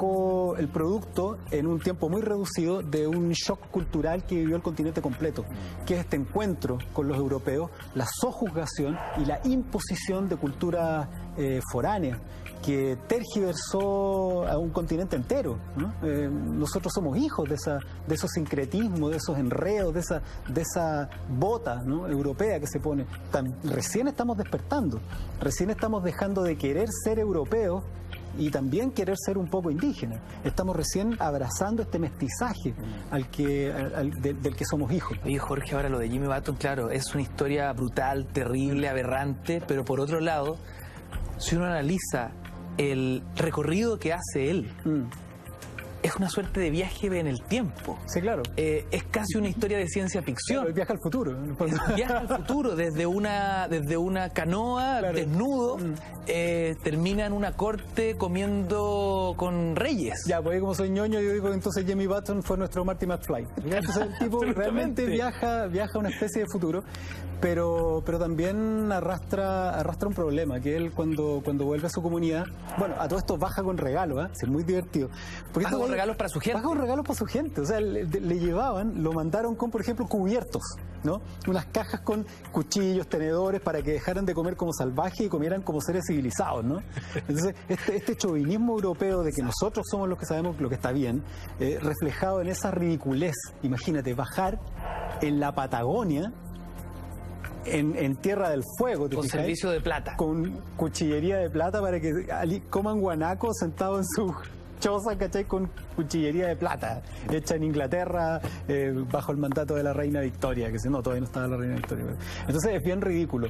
el producto, en un tiempo muy reducido, de un shock cultural que vivió el continente completo, que es este encuentro con los europeos, la sojuzgación y la imposición de cultura foránea, que tergiversó a un continente entero, ¿no? Nosotros somos hijos de esos sincretismos, de esos enredos, de esa bota, ¿no?, europea que se pone. Recién estamos despertando, recién estamos dejando de querer ser europeos y también querer ser un poco indígena. Estamos recién abrazando este mestizaje del que somos hijos. Oye, Jorge, ahora lo de Jimmy Button, claro, es una historia brutal, terrible, aberrante, pero por otro lado, si uno analiza el recorrido que hace él, es una suerte de viaje en el tiempo. Sí, claro. Es casi una historia de ciencia ficción. Claro, el viaje al futuro. Viaja al futuro, desde una canoa, claro, desnudo, termina en una corte comiendo con reyes. Ya, pues como soy ñoño, yo digo que entonces Jimmy Button fue nuestro Marty McFly. Entonces el tipo realmente viaja a una especie de futuro, pero también arrastra un problema, que él cuando vuelve a su comunidad, bueno, a todo esto baja con regalos, ¿eh? Es muy divertido. Porque baja con regalos para su gente. Baja con regalos para su gente. O sea, le llevaban, lo mandaron con, por ejemplo, cubiertos, ¿no? Unas cajas con cuchillos, tenedores, para que dejaran de comer como salvajes y comieran como seres civilizados, ¿no? Entonces, este chauvinismo europeo de que nosotros somos los que sabemos lo que está bien, reflejado en esa ridiculez. Imagínate, bajar en la Patagonia, en Tierra del Fuego, con servicio de plata, con cuchillería de plata para que coman guanaco sentados en su choza, ¿cachai? Con cuchillería de plata, hecha en Inglaterra bajo el mandato de la reina Victoria, que todavía no estaba la reina Victoria. Entonces es bien ridículo.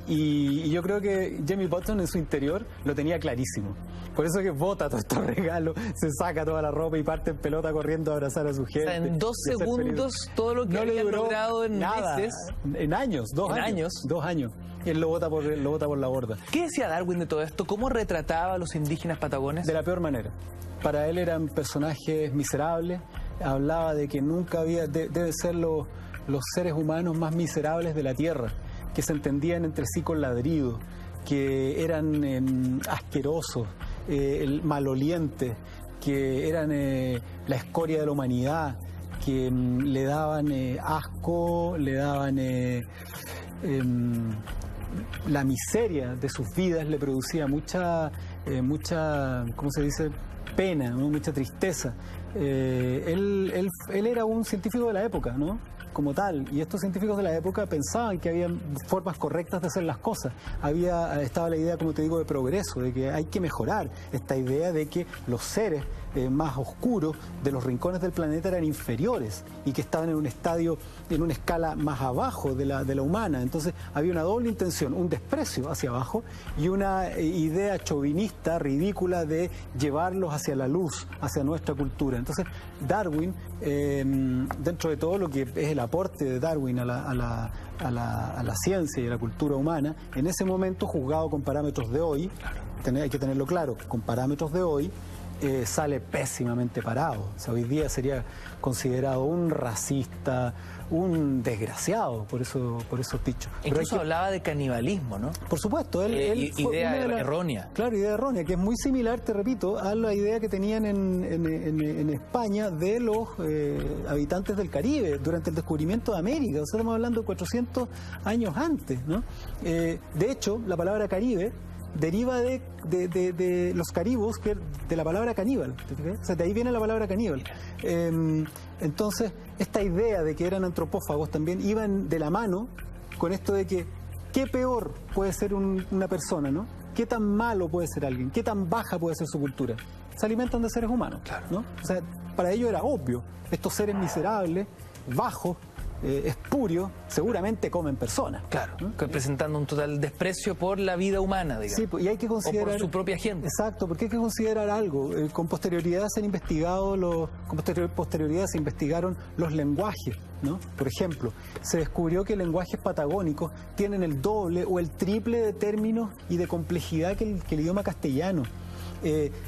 Y yo creo que Jimmy Button en su interior lo tenía clarísimo. Por eso que bota todos estos regalos, se saca toda la ropa y parte en pelota corriendo a abrazar a su gente. O sea, en 2 segundos todo lo que había logrado en nada, meses. En años, 2 años. 2 años. Y él lo bota por la borda. ¿Qué decía Darwin de todo esto? ¿Cómo retrataba a los indígenas patagones? De la peor manera. Para él eran personajes miserables. Hablaba de que nunca deben ser los seres humanos más miserables de la Tierra, que se entendían entre sí con ladridos, que eran asquerosos, malolientes, que eran la escoria de la humanidad, que le daban asco, le daban la miseria de sus vidas, le producía mucha ¿cómo se dice?, pena, ¿no?, mucha tristeza. Él era un científico de la época, ¿no?, como tal, y estos científicos de la época pensaban que había formas correctas de hacer las cosas. Estaba la idea, como te digo, de progreso, de que hay que mejorar, esta idea de que los seres más oscuros de los rincones del planeta eran inferiores y que estaban en un estadio, en una escala más abajo de la humana. Entonces había una doble intención, un desprecio hacia abajo y una idea chauvinista, ridícula, de llevarlos hacia la luz, hacia nuestra cultura. Entonces Darwin, dentro de todo lo que es el aporte de Darwin a la ciencia y a la cultura humana, en ese momento juzgado con parámetros de hoy, hay que tenerlo claro, con parámetros de hoy, sale pésimamente parado. O sea, hoy día sería considerado un racista, un desgraciado por esos dichos. Incluso hablaba de canibalismo, ¿no? Por supuesto, él fue idea errónea. Claro, idea errónea, que es muy similar, te repito, a la idea que tenían en España de los habitantes del Caribe durante el descubrimiento de América. O sea, estamos hablando de 400 años antes, ¿no? De hecho, la palabra Caribe deriva de los caribos, que de la palabra caníbal. O sea, de ahí viene la palabra caníbal. Entonces, esta idea de que eran antropófagos también iban de la mano con esto de que qué peor puede ser una persona, ¿no? Qué tan malo puede ser alguien, qué tan baja puede ser su cultura. Se alimentan de seres humanos, ¿no? O sea, para ellos era obvio, estos seres miserables, bajos, espurios, seguramente comen personas. Claro, ¿no? Presentando un total desprecio por la vida humana, digamos. Sí, y hay que considerar... O por su propia gente. Exacto, porque hay que considerar algo. Con posterioridad se han investigado posterioridad se investigaron los lenguajes, ¿no? Por ejemplo, se descubrió que lenguajes patagónicos tienen el doble o el triple de términos y de complejidad que el idioma castellano.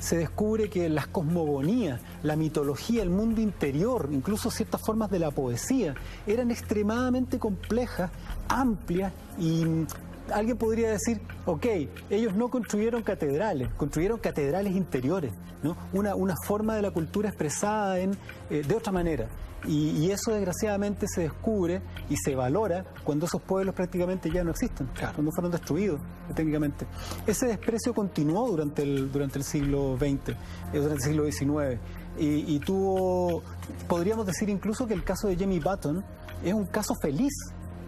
Se descubre que las cosmogonías, la mitología, el mundo interior, incluso ciertas formas de la poesía, eran extremadamente complejas, amplias y alguien podría decir, ok, ellos no construyeron catedrales interiores, ¿no? Una forma de la cultura expresada de otra manera. Y eso desgraciadamente se descubre y se valora cuando esos pueblos prácticamente ya no existen, cuando fueron destruidos técnicamente. Ese desprecio continuó durante el siglo XX, durante el siglo XIX, y podríamos decir incluso que el caso de Jimmy Button es un caso feliz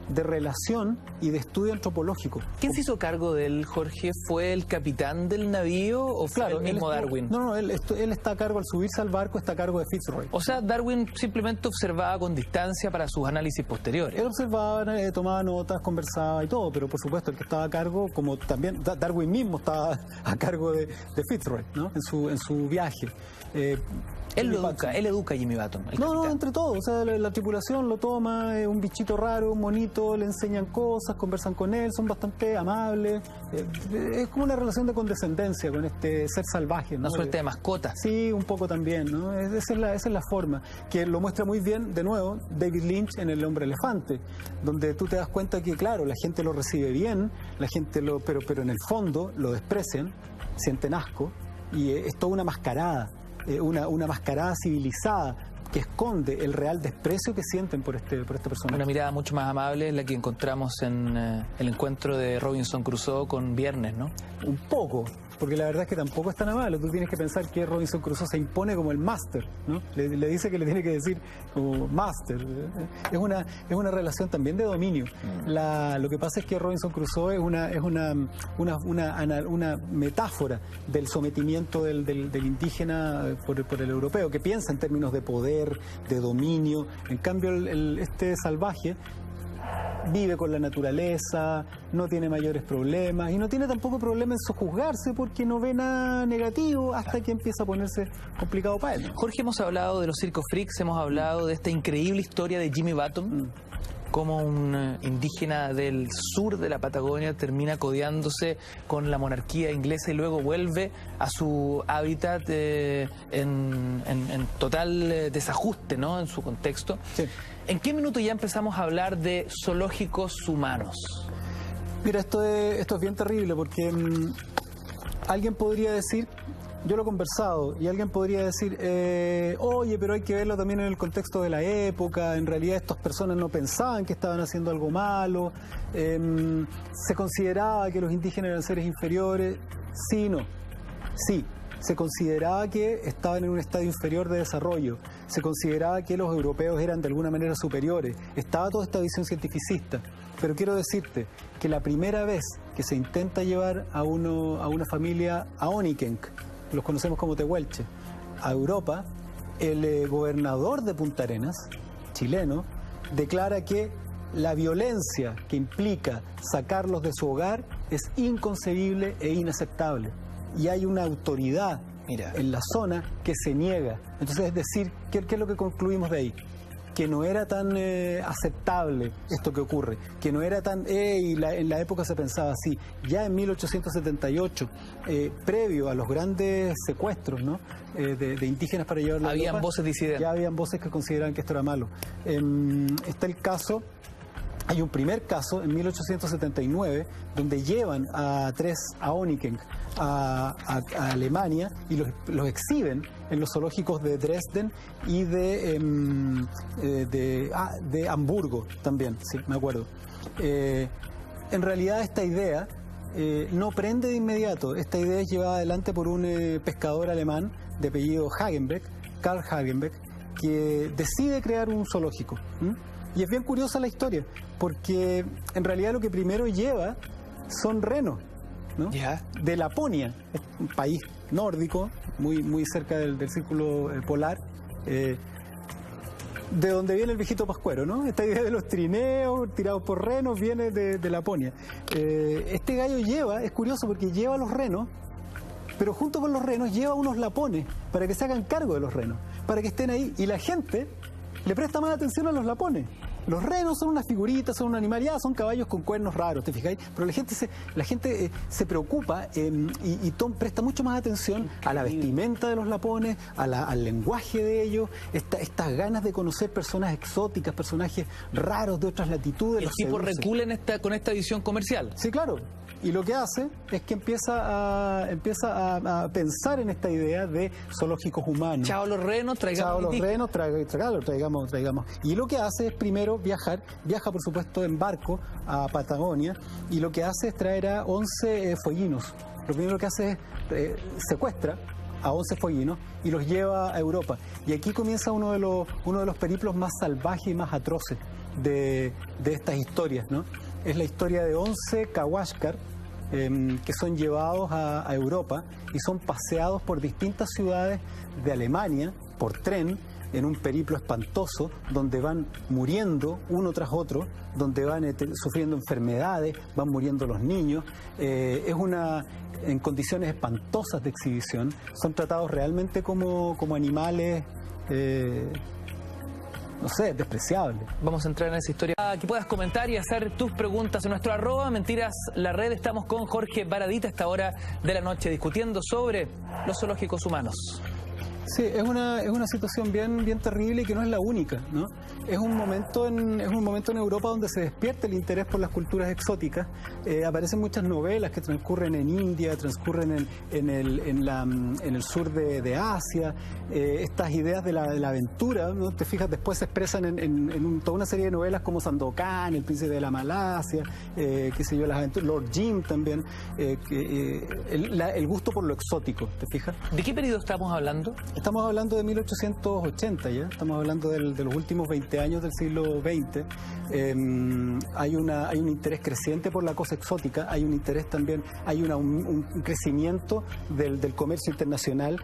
de relación y de estudio antropológico. ¿Quién se hizo cargo de él, Jorge? ¿Fue el capitán del navío o fue el mismo Darwin? No, él está a cargo, al subirse al barco, está a cargo de Fitzroy. O sea, Darwin simplemente observaba con distancia para sus análisis posteriores. Él observaba, tomaba notas, conversaba y todo, pero por supuesto el que estaba a cargo, como también Darwin mismo estaba a cargo de Fitzroy, ¿no? En su viaje. Él educa a Jimmy Button. No, entre todos. O sea, la tripulación lo toma, es un bichito raro, un monito, le enseñan cosas, conversan con él, son bastante amables. Es como una relación de condescendencia con este ser salvaje, ¿no? Una suerte de mascota. Sí, un poco también, ¿no? Esa es la forma, que lo muestra muy bien, de nuevo, David Lynch en El hombre elefante, donde tú te das cuenta que, claro, la gente lo recibe bien, la gente pero en el fondo lo desprecian, sienten asco, y es toda una mascarada. Una mascarada civilizada que esconde el real desprecio que sienten por este personaje. Una mirada mucho más amable es la que encontramos en el encuentro de Robinson Crusoe con Viernes, ¿no? Un poco, porque la verdad es que tampoco es tan amable. Tú tienes que pensar que Robinson Crusoe se impone como el máster, ¿no? Le dice que le tiene que decir como máster. Es una relación también de dominio. Lo que pasa es que Robinson Crusoe es una metáfora del sometimiento del indígena por el europeo, que piensa en términos de poder, de dominio. En cambio, este salvaje vive con la naturaleza, no tiene mayores problemas y no tiene tampoco problema en sojuzgarse porque no ve nada negativo hasta que empieza a ponerse complicado para él. Jorge, hemos hablado de los Circo Freaks, hemos hablado de esta increíble historia de Jimmy Button, como un indígena del sur de la Patagonia termina codeándose con la monarquía inglesa y luego vuelve a su hábitat en total desajuste, ¿no? En su contexto. Sí. ¿En qué minuto ya empezamos a hablar de zoológicos humanos? Mira, esto es bien terrible porque alguien podría decir, yo lo he conversado, y alguien podría decir, oye, pero hay que verlo también en el contexto de la época, en realidad estas personas no pensaban que estaban haciendo algo malo, se consideraba que los indígenas eran seres inferiores, sí, no, sí. Se consideraba que estaban en un estadio inferior de desarrollo, se consideraba que los europeos eran de alguna manera superiores, estaba toda esta visión cientificista, pero quiero decirte que la primera vez que se intenta llevar a una familia a Onikenk, los conocemos como tehuelche, a Europa, el gobernador de Punta Arenas, chileno, declara que la violencia que implica sacarlos de su hogar es inconcebible e inaceptable. Y hay una autoridad en la zona que se niega. Entonces, es decir, ¿qué es lo que concluimos de ahí? que no era tan aceptable esto que ocurre, que no era tan... en la época se pensaba así. Ya en 1878, previo a los grandes secuestros, ¿no? De indígenas para llevarlo a Europa, habían voces disidentes. Ya habían voces que consideraban que esto era malo. Está el caso... Hay un primer caso en 1879 donde llevan a 3 Aoniken a Alemania y los exhiben en los zoológicos de Dresden y de Hamburgo también, sí, me acuerdo. En realidad esta idea no prende de inmediato. Esta idea es llevada adelante por un pescador alemán de apellido Hagenbeck, Karl Hagenbeck, que decide crear un zoológico. Y es bien curiosa la historia, porque en realidad lo que primero lleva son renos, ¿no? Yeah. De Laponia, un país nórdico, muy cerca del círculo polar, de donde viene el viejito pascuero, ¿no? Esta idea de los trineos tirados por renos viene de Laponia. Este gallo es curioso porque lleva los renos, pero junto con los renos lleva unos lapones para que se hagan cargo de los renos, para que estén ahí, y la gente le presta más atención a los lapones. Los renos son unas figuritas, son un animal, ya son caballos con cuernos raros, ¿te fijáis? Pero la gente se preocupa y presta mucho más atención a la vestimenta de los lapones, al lenguaje de ellos, estas ganas de conocer personas exóticas, personajes raros de otras latitudes. El tipo recula con esta visión comercial. Sí, claro. Y lo que hace es que empieza a pensar en esta idea de zoológicos humanos. Chao los renos, traigamos traigamos. Y lo que hace es primero viaja por supuesto en barco a Patagonia, y lo que hace es traer a 11 fueguinos. Lo primero que hace es secuestra a 11 fueguinos y los lleva a Europa. Y aquí comienza uno de los periplos más salvajes y más atroces de estas historias, ¿no? Es la historia de 11 Kawashkar que son llevados a Europa y son paseados por distintas ciudades de Alemania por tren en un periplo espantoso donde van muriendo uno tras otro, donde van sufriendo enfermedades, van muriendo los niños. En condiciones espantosas de exhibición, son tratados realmente como animales, no sé, despreciables. Vamos a entrar en esa historia. Que puedas comentar y hacer tus preguntas en nuestro @Mentiras la Red. Estamos con Jorge Baradit a esta hora de la noche discutiendo sobre los zoológicos humanos. Sí, es una situación bien terrible y que no es la única, ¿no? Es un momento en Europa donde se despierta el interés por las culturas exóticas. Aparecen muchas novelas que transcurren en India, transcurren en el sur de Asia. Estas ideas de la aventura, ¿no? Te fijas, después se expresan en toda una serie de novelas como Sandokan, El Príncipe de la Malasia, qué sé yo, las aventuras, Lord Jim también. El gusto por lo exótico, ¿te fijas? ¿De qué periodo estamos hablando? Estamos hablando de 1880 ya, estamos hablando de los últimos 20 años del siglo XX. Hay un interés creciente por la cosa exótica, hay un interés también, hay un crecimiento del comercio internacional.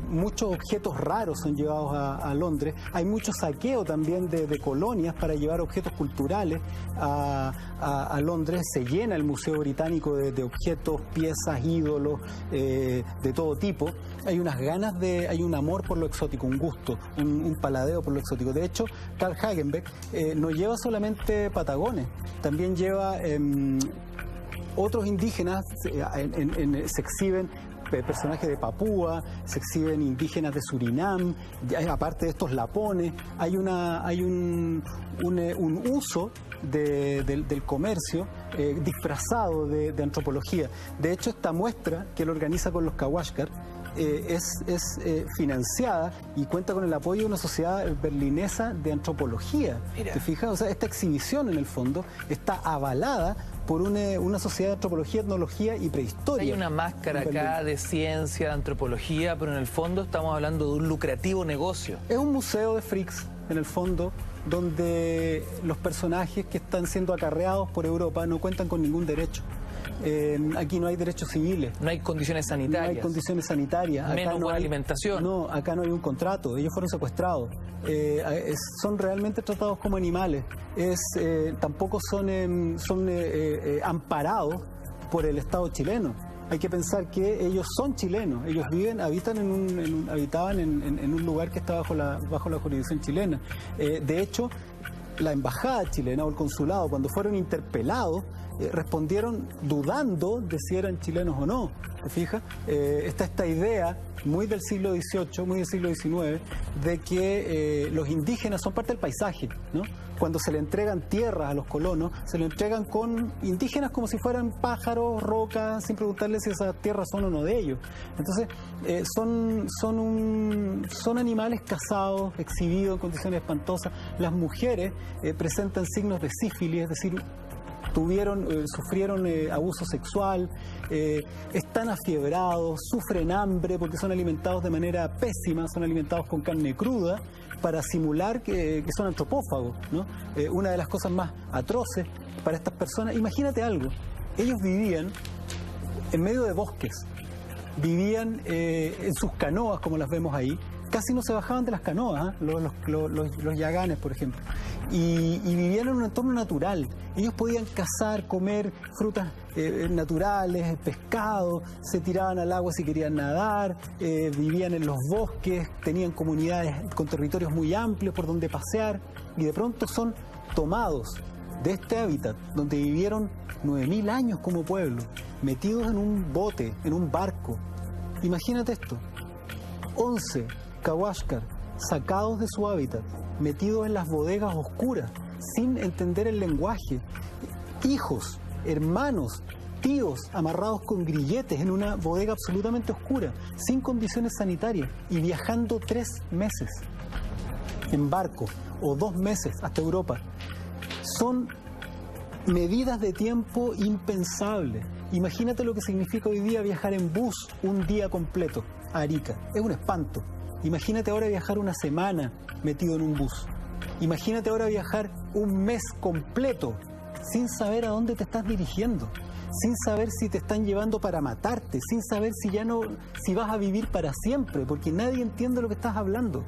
Muchos objetos raros son llevados a Londres, hay mucho saqueo también de colonias para llevar objetos culturales a Londres. Se llena el Museo Británico de objetos, piezas, ídolos de todo tipo. Hay unas ganas hay un amor por lo exótico, un gusto, un paladeo por lo exótico. De hecho, Karl Hagenbeck no lleva solamente patagones, también lleva otros indígenas, se exhiben personajes de Papúa, se exhiben indígenas de Surinam, aparte de estos lapones. Hay un uso del comercio disfrazado de antropología. De hecho, esta muestra que él organiza con los Kawashkar es financiada y cuenta con el apoyo de una sociedad berlinesa de antropología. Mira. ¿Te fijas? O sea, esta exhibición en el fondo está avalada por una sociedad de antropología, etnología y prehistoria. Hay una máscara acá de ciencia, de antropología, pero en el fondo estamos hablando de un lucrativo negocio. Es un museo de freaks, en el fondo, donde los personajes que están siendo acarreados por Europa no cuentan con ningún derecho. Aquí no hay derechos civiles. No hay condiciones sanitarias. No hay condiciones sanitarias. Menos acá no buena hay alimentación. No, acá no hay un contrato. Ellos fueron secuestrados. Son realmente tratados como animales. Tampoco son amparados por el Estado chileno. hay que pensar que ellos son chilenos, ellos habitaban en un lugar que está bajo la jurisdicción chilena. De hecho, la embajada chilena o el consulado, cuando fueron interpelados, respondieron dudando de si eran chilenos o no. ¿Te fijas? Está esta idea muy del siglo XVIII, muy del siglo XIX, de que los indígenas son parte del paisaje, ¿no? Cuando se le entregan tierras a los colonos, se le entregan con indígenas como si fueran pájaros, rocas, sin preguntarles si esas tierras son o no de ellos. Entonces, son animales cazados, exhibidos en condiciones espantosas. Las mujeres presentan signos de sífilis, es decir, sufrieron abuso sexual, están afiebrados, sufren hambre porque son alimentados de manera pésima, son alimentados con carne cruda para simular que son antropófagos, ¿no? Una de las cosas más atroces para estas personas, imagínate algo, ellos vivían en medio de bosques, vivían en sus canoas como las vemos ahí, casi no se bajaban de las canoas, los yaganes, por ejemplo, y vivían en un entorno natural. Ellos podían cazar, comer frutas naturales, pescado, se tiraban al agua si querían nadar, vivían en los bosques, tenían comunidades con territorios muy amplios por donde pasear, y de pronto son tomados de este hábitat donde vivieron 9.000 años como pueblo, metidos en un bote, en un barco. Imagínate esto, 11 Kawashkar sacados de su hábitat, metidos en las bodegas oscuras, sin entender el lenguaje, hijos, hermanos, tíos amarrados con grilletes en una bodega absolutamente oscura, sin condiciones sanitarias, y viajando 3 meses en barco, o 2 meses hasta Europa. Son medidas de tiempo impensables. Imagínate lo que significa hoy día viajar en bus un día completo a Arica. Es un espanto. Imagínate ahora viajar una semana metido en un bus. Imagínate ahora viajar un mes completo sin saber a dónde te estás dirigiendo, sin saber si te están llevando para matarte, sin saber si vas a vivir para siempre, porque nadie entiende lo que estás hablando.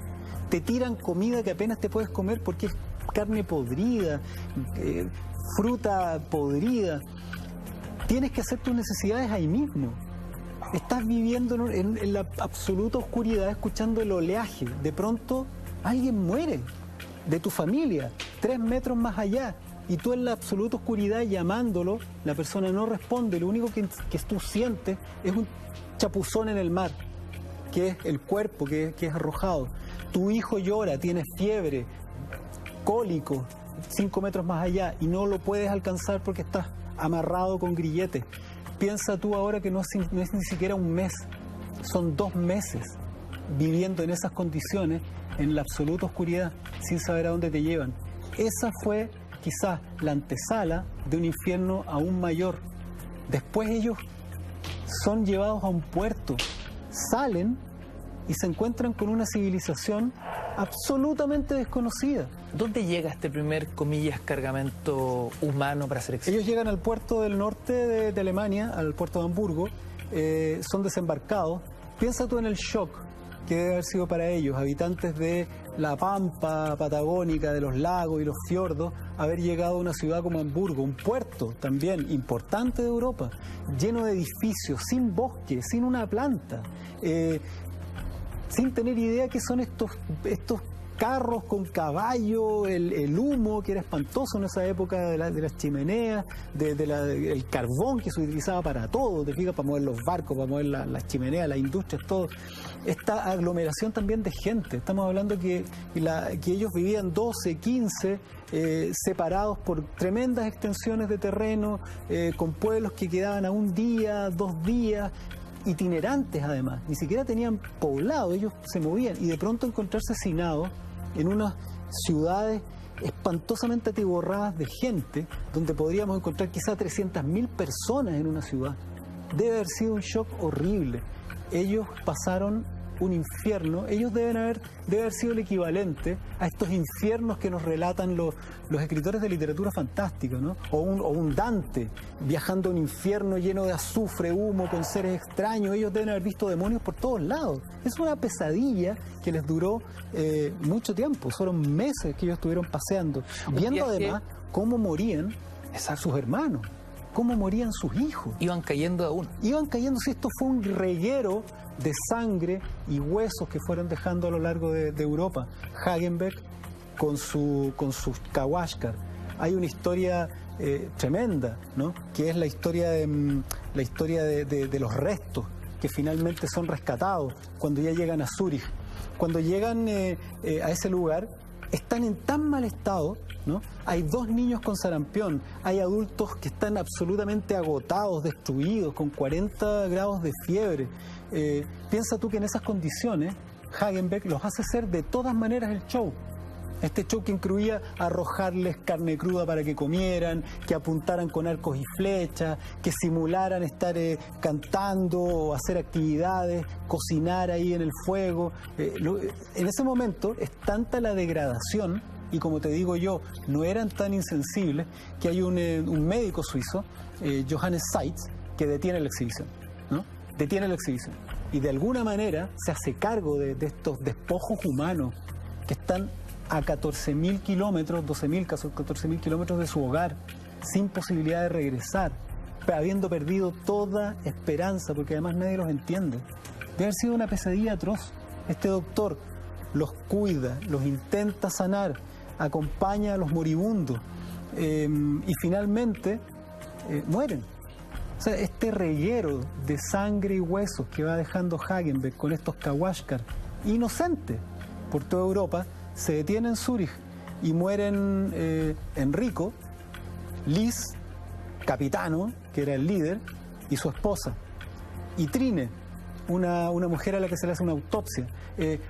Te tiran comida que apenas te puedes comer porque es carne podrida, fruta podrida. Tienes que hacer tus necesidades ahí mismo. Estás viviendo en la absoluta oscuridad, escuchando el oleaje. De pronto, alguien muere de tu familia, 3 metros más allá, y tú en la absoluta oscuridad llamándolo, la persona no responde. Lo único que tú sientes es un chapuzón en el mar, que es el cuerpo que es arrojado. Tu hijo llora, tiene fiebre, cólico, 5 metros más allá, y no lo puedes alcanzar porque estás amarrado con grilletes. Piensa tú ahora que no es ni siquiera un mes, son 2 meses viviendo en esas condiciones, en la absoluta oscuridad, sin saber a dónde te llevan. Esa fue quizás la antesala de un infierno aún mayor. Después ellos son llevados a un puerto, salen y se encuentran con una civilización absolutamente desconocida. ¿Dónde llega este primer, comillas, cargamento humano para ser exacto? Ellos llegan al puerto del norte de Alemania, al puerto de Hamburgo, son desembarcados. Piensa tú en el shock que debe haber sido para ellos, habitantes de la pampa patagónica, de los lagos y los fiordos, haber llegado a una ciudad como Hamburgo, un puerto también importante de Europa, lleno de edificios, sin bosque, sin una planta, sin tener idea qué son estos carros con caballo, el humo que era espantoso en esa época de las chimeneas, el carbón que se utilizaba para todo, te fijas, para mover los barcos, para mover las chimeneas, las industrias, todo. Esta aglomeración también de gente, estamos hablando que ellos vivían 12, 15, separados por tremendas extensiones de terreno, con pueblos que quedaban a 1 día, 2 días, itinerantes además, ni siquiera tenían poblado, ellos se movían, y de pronto encontrarse hacinados en unas ciudades espantosamente atiborradas de gente, donde podríamos encontrar quizá 300.000 personas en una ciudad. Debe haber sido un shock horrible. Ellos pasaron un infierno, ellos debe haber sido el equivalente a estos infiernos que nos relatan los escritores de literatura fantástica, ¿no? O un Dante viajando a un infierno lleno de azufre, humo, con seres extraños. Ellos deben haber visto demonios por todos lados. Es una pesadilla que les duró mucho tiempo, fueron meses que ellos estuvieron paseando, viendo además cómo morían sus hermanos. cómo morían sus hijos. Iban cayendo a uno. Iban cayendo, si esto fue un reguero de sangre y huesos que fueron dejando a lo largo de Europa. Hagenbeck con sus Kawashkar. Hay una historia tremenda, ¿no? Que es la historia de los restos que finalmente son rescatados cuando ya llegan a Zúrich. Cuando llegan a ese lugar, están en tan mal estado, ¿no? Hay 2 niños con sarampión, hay adultos que están absolutamente agotados, destruidos, con 40 grados de fiebre. Piensa tú que en esas condiciones Hagenbeck los hace hacer de todas maneras el show. Este show que incluía arrojarles carne cruda para que comieran, que apuntaran con arcos y flechas, que simularan estar cantando o hacer actividades, cocinar ahí en el fuego. En ese momento es tanta la degradación, y como te digo yo, no eran tan insensibles, que hay un médico suizo, Johannes Seitz, que detiene la exhibición, ¿no? Detiene la exhibición. Y de alguna manera se hace cargo de estos despojos humanos que están a 14.000 kilómetros, 12.000, casi 14.000 kilómetros de su hogar, sin posibilidad de regresar, habiendo perdido toda esperanza, porque además nadie los entiende. Debe haber sido una pesadilla atroz. Este doctor los cuida, los intenta sanar, acompaña a los moribundos y finalmente mueren. O sea, este reguero de sangre y huesos que va dejando Hagenbeck con estos Kawashkar inocentes por toda Europa, se detiene en Zúrich y mueren Enrico, Liz, Capitano, que era el líder, y su esposa, y Trine, una mujer a la que se le hace una autopsia.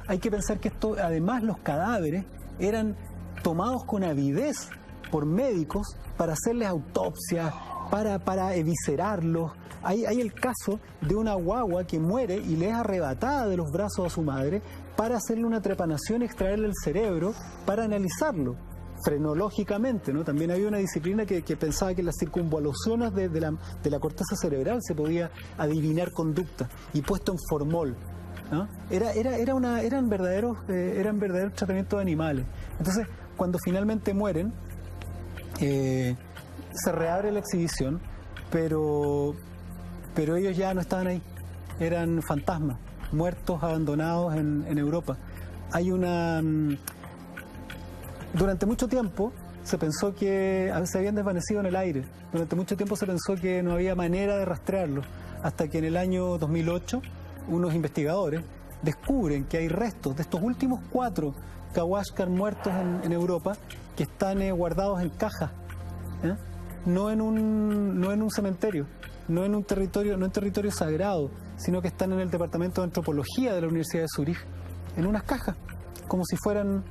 Hay que pensar que esto, además, los cadáveres eran tomados con avidez por médicos para hacerles autopsias, para eviscerarlos. Hay el caso de una guagua que muere y le es arrebatada de los brazos a su madre para hacerle una trepanación y extraerle el cerebro para analizarlo frenológicamente, ¿no? También había una disciplina que pensaba que las circunvoluciones de la corteza cerebral se podía adivinar conducta, y puesto en formol, ¿no? Eran verdaderos tratamientos de animales. Entonces, cuando finalmente mueren, se reabre la exhibición, pero ellos ya no estaban ahí, eran fantasmas, muertos, abandonados en Europa. Durante mucho tiempo se pensó que se habían desvanecido en el aire, durante mucho tiempo se pensó que no había manera de rastrearlos, hasta que en el año 2008 unos investigadores descubren que hay restos de estos últimos 4 Kawashkar muertos en Europa que están guardados en cajas, no en un cementerio, no en territorio sagrado, sino que están en el departamento de antropología de la Universidad de Zúrich, en unas cajas, como si fueran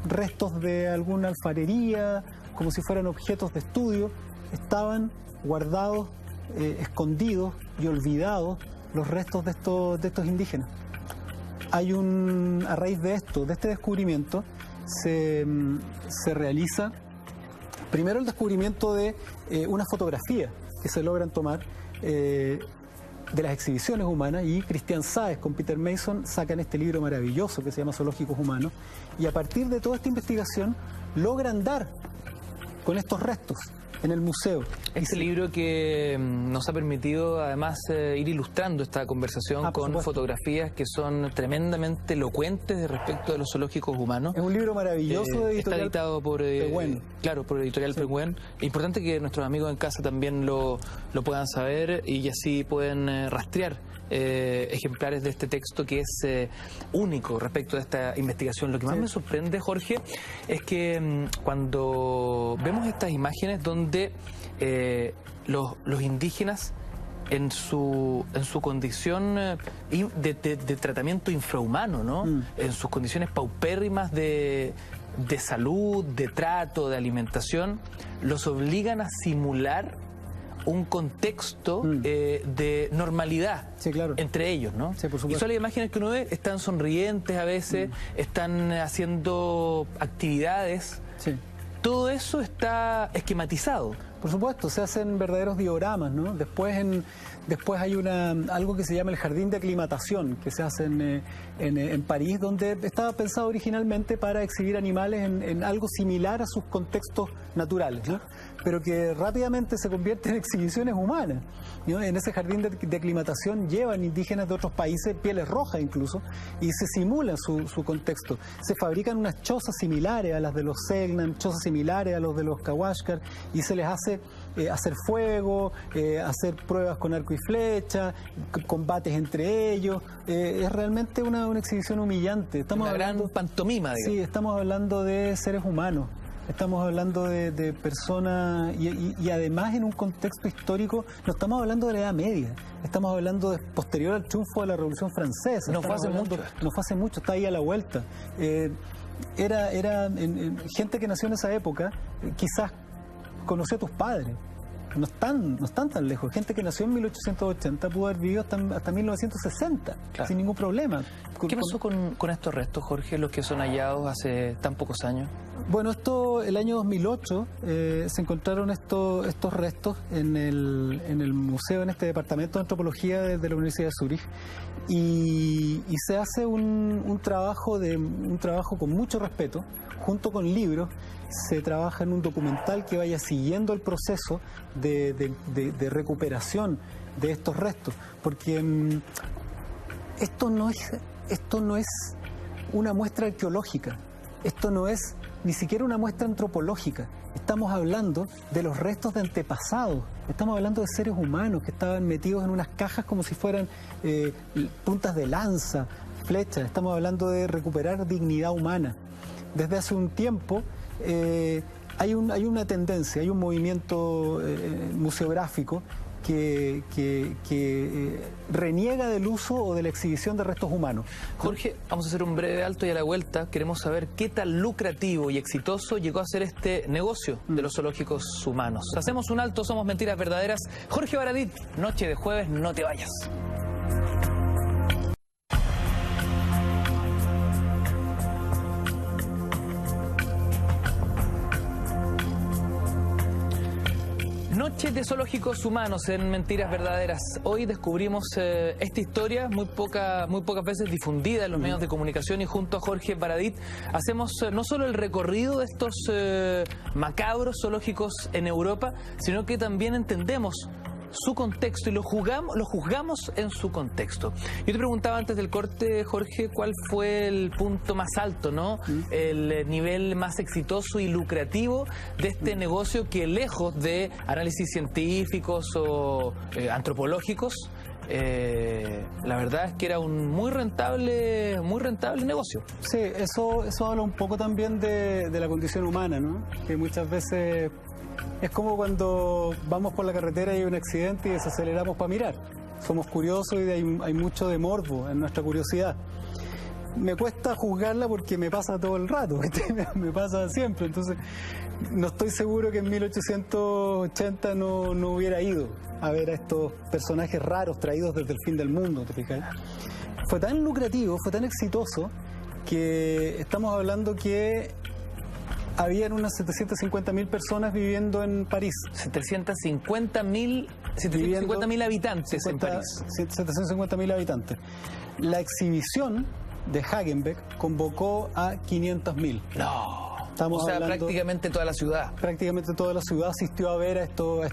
restos de alguna alfarería, como si fueran objetos de estudio. Estaban guardados, escondidos y olvidados los restos de estos indígenas. A raíz de este descubrimiento, se realiza primero el descubrimiento de unas fotografías que se logran tomar de las exhibiciones humanas, y Christian Saez con Peter Mason sacan este libro maravilloso que se llama Zoológicos Humanos, y a partir de toda esta investigación logran dar con estos restos en el museo. Este libro que nos ha permitido además ir ilustrando esta conversación con fotografías que son tremendamente elocuentes respecto de los zoológicos humanos. Es un libro maravilloso de editorial. Está editado por Editorial Penguin. Es importante que nuestros amigos en casa también lo puedan saber, y así pueden rastrear ejemplares de este texto que es único respecto de esta investigación. Lo que más me sorprende, Jorge, es que cuando vemos estas imágenes donde los indígenas en su condición de tratamiento infrahumano, ¿no? En sus condiciones paupérrimas de salud, de trato, de alimentación, los obligan a simular un contexto de normalidad entre ellos, ¿no? Sí, por supuesto. Y son las imágenes que uno ve, están sonrientes a veces, están haciendo actividades. Sí. Todo eso está esquematizado. Por supuesto, se hacen verdaderos dioramas, ¿no? Después hay algo que se llama el jardín de aclimatación, que se hace en París, donde estaba pensado originalmente para exhibir animales en algo similar a sus contextos naturales, ¿no? Pero que rápidamente se convierte en exhibiciones humanas, ¿no? En ese jardín de aclimatación llevan indígenas de otros países, pieles rojas incluso, y se simula su contexto. Se fabrican unas chozas similares a las de los Selknam, chozas similares a los de los Kawashkar, y se les hace hacer fuego, hacer pruebas con arco y flecha, combates entre ellos. Es realmente una exhibición humillante. Una gran pantomima, digamos. Sí, estamos hablando de seres humanos. Estamos hablando de personas y además en un contexto histórico, no estamos hablando de la Edad Media, estamos hablando de posterior al triunfo de la Revolución Francesa. No fue hace mucho. No fue hace mucho, está ahí a la vuelta. Era gente que nació en esa época, quizás conoció a tus padres. No están tan lejos. Gente que nació en 1880 pudo haber vivido hasta 1960, claro, sin ningún problema. ¿Qué pasó con estos restos, Jorge, los que son hallados hace tan pocos años? Bueno, el año 2008 se encontraron estos restos en el museo, en este departamento de antropología de la Universidad de Zúrich, y se hace un trabajo con mucho respeto, junto con libros. Se trabaja en un documental que vaya siguiendo el proceso de recuperación de estos restos, porque esto no es una muestra arqueológica, esto no es ni siquiera una muestra antropológica. Estamos hablando de los restos de antepasados, estamos hablando de seres humanos que estaban metidos en unas cajas como si fueran puntas de lanza, flechas. Estamos hablando de recuperar dignidad humana. Desde hace un tiempo hay una tendencia, hay un movimiento museográfico que reniega del uso o de la exhibición de restos humanos. Jorge, vamos a hacer un breve alto y a la vuelta queremos saber qué tan lucrativo y exitoso llegó a ser este negocio de los zoológicos humanos. Hacemos un alto, somos Mentiras Verdaderas. Jorge Baradit, noche de jueves, no te vayas. Noche de zoológicos humanos en Mentiras Verdaderas. Hoy descubrimos esta historia muy pocas veces difundida en los medios de comunicación, y junto a Jorge Baradit hacemos no solo el recorrido de estos macabros zoológicos en Europa, sino que también entendemos su contexto y lo juzgamos en su contexto. Yo te preguntaba antes del corte, Jorge, ¿cuál fue el punto más alto, ¿no? El nivel más exitoso y lucrativo de este negocio que, lejos de análisis científicos o antropológicos, la verdad es que era un muy rentable negocio. Sí, eso habla un poco también de la condición humana, ¿no? Que muchas veces es como cuando vamos por la carretera y hay un accidente y desaceleramos para mirar. Somos curiosos y hay mucho de morbo en nuestra curiosidad. Me cuesta juzgarla porque me pasa todo el rato, me pasa siempre. Entonces, no estoy seguro que en 1880 no hubiera ido a ver a estos personajes raros traídos desde el fin del mundo, ¿te fijas? Fue tan lucrativo, fue tan exitoso, que estamos hablando que habían unas 750.000 personas viviendo en París. 750.000 habitantes en París. 750.000 habitantes. La exhibición de Hagenbeck convocó a 500.000. No. Estamos o sea, hablando, prácticamente toda la ciudad. Prácticamente toda la ciudad asistió a ver a estos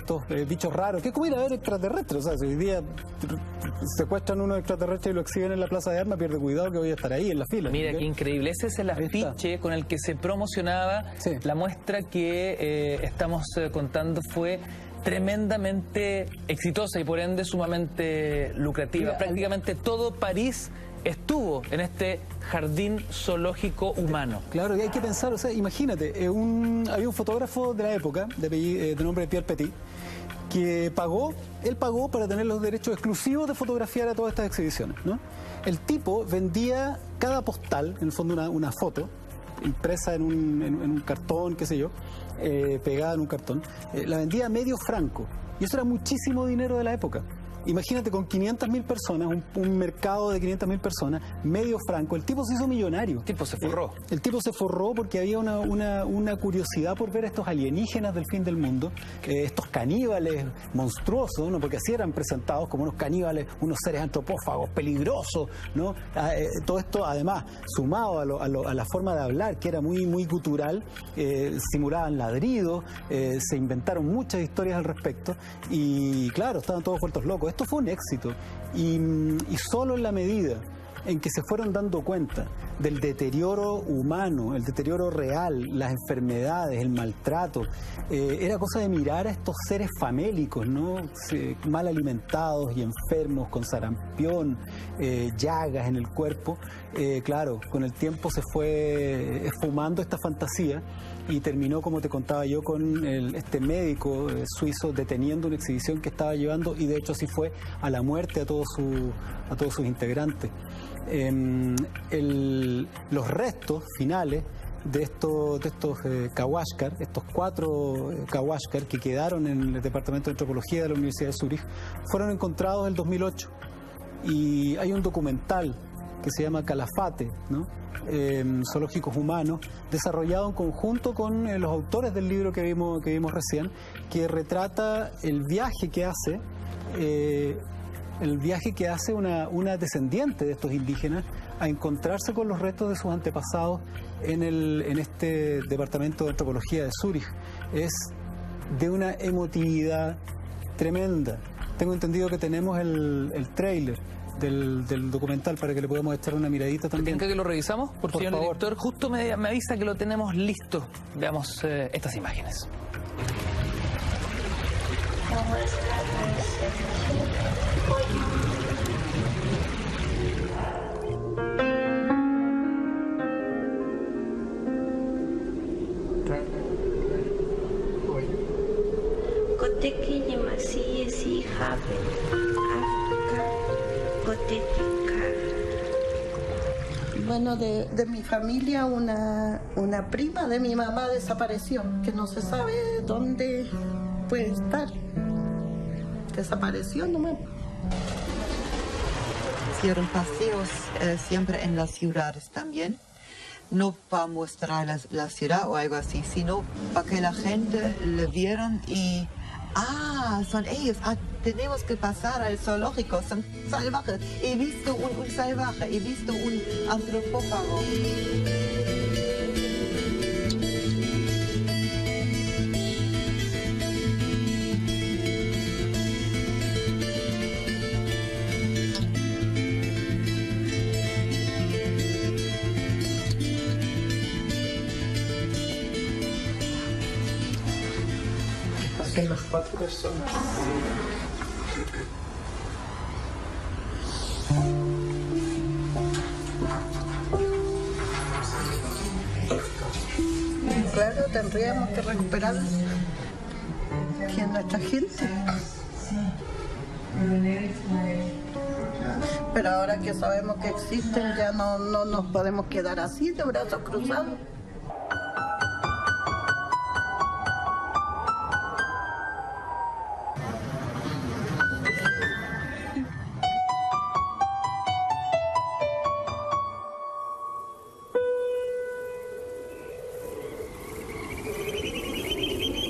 bichos raros. ¿Qué es como ir a ver extraterrestres? O sea, si hoy día secuestran unos extraterrestres y lo exhiben en la plaza de armas, pierde cuidado que voy a estar ahí en la fila. Mira, qué increíble. Ese es el afiche con el que se promocionaba la muestra que estamos contando. Fue tremendamente exitosa y por ende sumamente lucrativa. Mira, prácticamente todo París estuvo en este jardín zoológico humano. Claro, y hay que pensar, o sea, imagínate, había un fotógrafo de la época, de nombre Pierre Petit, que él pagó para tener los derechos exclusivos de fotografiar a todas estas exhibiciones, ¿no? El tipo vendía cada postal, en el fondo una foto, impresa en un cartón, qué sé yo, pegada en un cartón, la vendía a medio franco. Y eso era muchísimo dinero de la época. Imagínate, con 500.000 personas, un mercado de 500.000 personas, medio franco, el tipo se hizo millonario. El tipo se forró. El tipo se forró porque había una curiosidad por ver a estos alienígenas del fin del mundo, estos caníbales monstruosos, ¿no? Porque así eran presentados, como unos caníbales, unos seres antropófagos peligrosos, ¿no? Todo esto, además, sumado a la forma de hablar, que era muy, muy gutural, simulaban ladridos, se inventaron muchas historias al respecto, y claro, estaban todos vueltos locos. Esto fue un éxito, y solo en la medida en que se fueron dando cuenta del deterioro humano, el deterioro real, las enfermedades, el maltrato, era cosa de mirar a estos seres famélicos, ¿no? Mal alimentados y enfermos, con sarampión, llagas en el cuerpo. Claro, con el tiempo se fue esfumando esta fantasía y terminó, como te contaba yo, con este médico suizo deteniendo una exhibición que estaba llevando, y de hecho así fue, a la muerte a todos sus integrantes. Los restos finales de estos Kawashkar, estos 4 Kawashkar que quedaron en el Departamento de Antropología de la Universidad de Zúrich, fueron encontrados en el 2008, y hay un documental que se llama Calafate, ¿no? Zoológicos humanos, desarrollado en conjunto con los autores del libro que vimos recién, que retrata el viaje que hace una descendiente de estos indígenas a encontrarse con los restos de sus antepasados en este Departamento de Antropología de Zúrich. Es de una emotividad tremenda. Tengo entendido que tenemos el tráiler del documental para que le podamos echar una miradita también. ¿Tienen que lo revisamos? Por favor, señor director, justo me avisa que lo tenemos listo. Veamos estas imágenes. Bueno, de mi familia, una prima de mi mamá desapareció, que no se sabe dónde puede estar. Desapareció nomás. Hicieron paseos siempre en las ciudades también, no para mostrar la ciudad o algo así, sino para que la gente le vieran y son ellos, tenemos que pasar al zoológico, son salvajes. He visto un salvaje, he visto un antropófago. Son las 4 personas. Claro, tendríamos que recuperar que nuestra gente. Pero ahora que sabemos que existen, ya no nos podemos quedar así de brazos cruzados.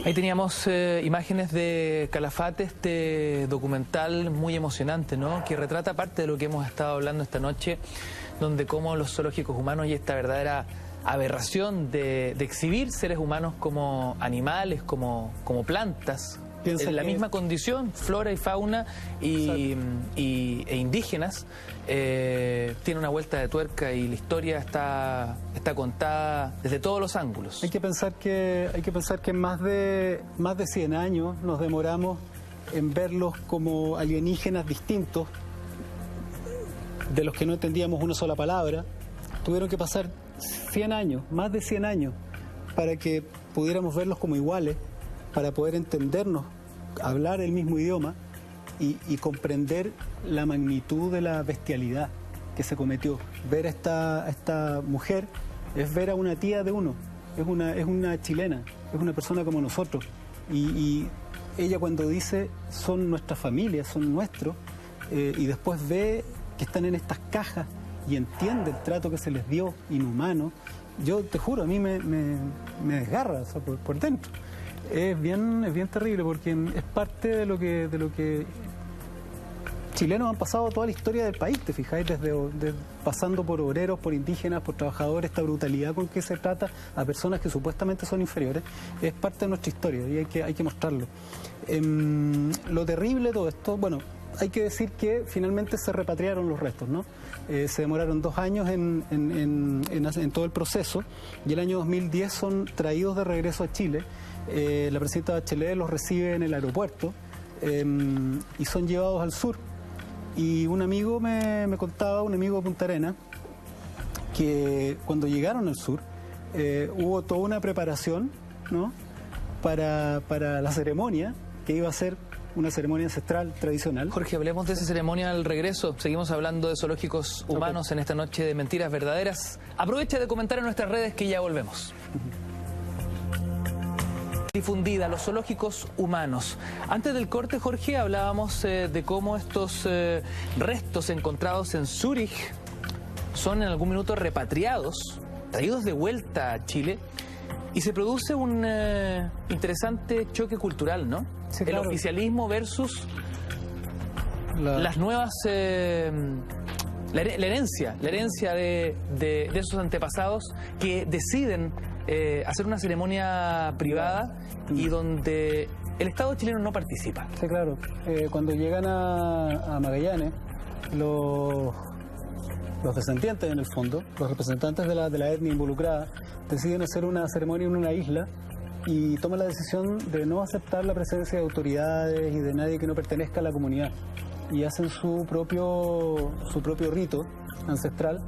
Ahí teníamos imágenes de Calafate, este documental muy emocionante, ¿no? Que retrata parte de lo que hemos estado hablando esta noche, donde cómo los zoológicos humanos y esta verdadera aberración de exhibir seres humanos como animales, como plantas, en la misma condición, flora y fauna e indígenas, tiene una vuelta de tuerca y la historia está contada desde todos los ángulos. Hay que pensar que más de 100 años nos demoramos en verlos como alienígenas distintos, de los que no entendíamos una sola palabra. Tuvieron que pasar 100 años, más de 100 años, para que pudiéramos verlos como iguales, para poder entendernos, hablar el mismo idioma y comprender la magnitud de la bestialidad que se cometió. Ver a esta mujer es ver a una tía de uno, es una chilena, es una persona como nosotros, y ella cuando dice son nuestra familia, son nuestros, y después ve que están en estas cajas y entiende el trato que se les dio, inhumano, yo te juro, a mí me desgarra, o sea, por dentro. Es bien terrible porque es parte de lo que chilenos han pasado toda la historia del país, te fijáis, pasando por obreros, por indígenas, por trabajadores, esta brutalidad con que se trata a personas que supuestamente son inferiores, es parte de nuestra historia y hay que mostrarlo. Lo terrible de todo esto, bueno, hay que decir que finalmente se repatriaron los restos, ¿no? Se demoraron 2 años en todo el proceso y el año 2010 son traídos de regreso a Chile. La presidenta Bachelet los recibe en el aeropuerto y son llevados al sur. Y un amigo me contaba, un amigo de Punta Arenas, que cuando llegaron al sur hubo toda una preparación, ¿no?, para la ceremonia, que iba a ser una ceremonia ancestral tradicional. Jorge, hablemos de esa ceremonia al regreso. Seguimos hablando de zoológicos humanos en esta noche de Mentiras Verdaderas. Aprovecha de comentar en nuestras redes que ya volvemos. Difundida, los zoológicos humanos. Antes del corte, Jorge, hablábamos de cómo estos restos encontrados en Zúrich son en algún minuto repatriados, traídos de vuelta a Chile, y se produce un interesante choque cultural, ¿no? Sí, claro. El oficialismo versus las nuevas... la herencia de esos antepasados que deciden hacer una ceremonia privada y donde el Estado chileno no participa. Sí, claro. Cuando llegan a Magallanes, los descendientes, en el fondo, los representantes de la etnia involucrada, deciden hacer una ceremonia en una isla y toman la decisión de no aceptar la presencia de autoridades y de nadie que no pertenezca a la comunidad. Y hacen su propio rito ancestral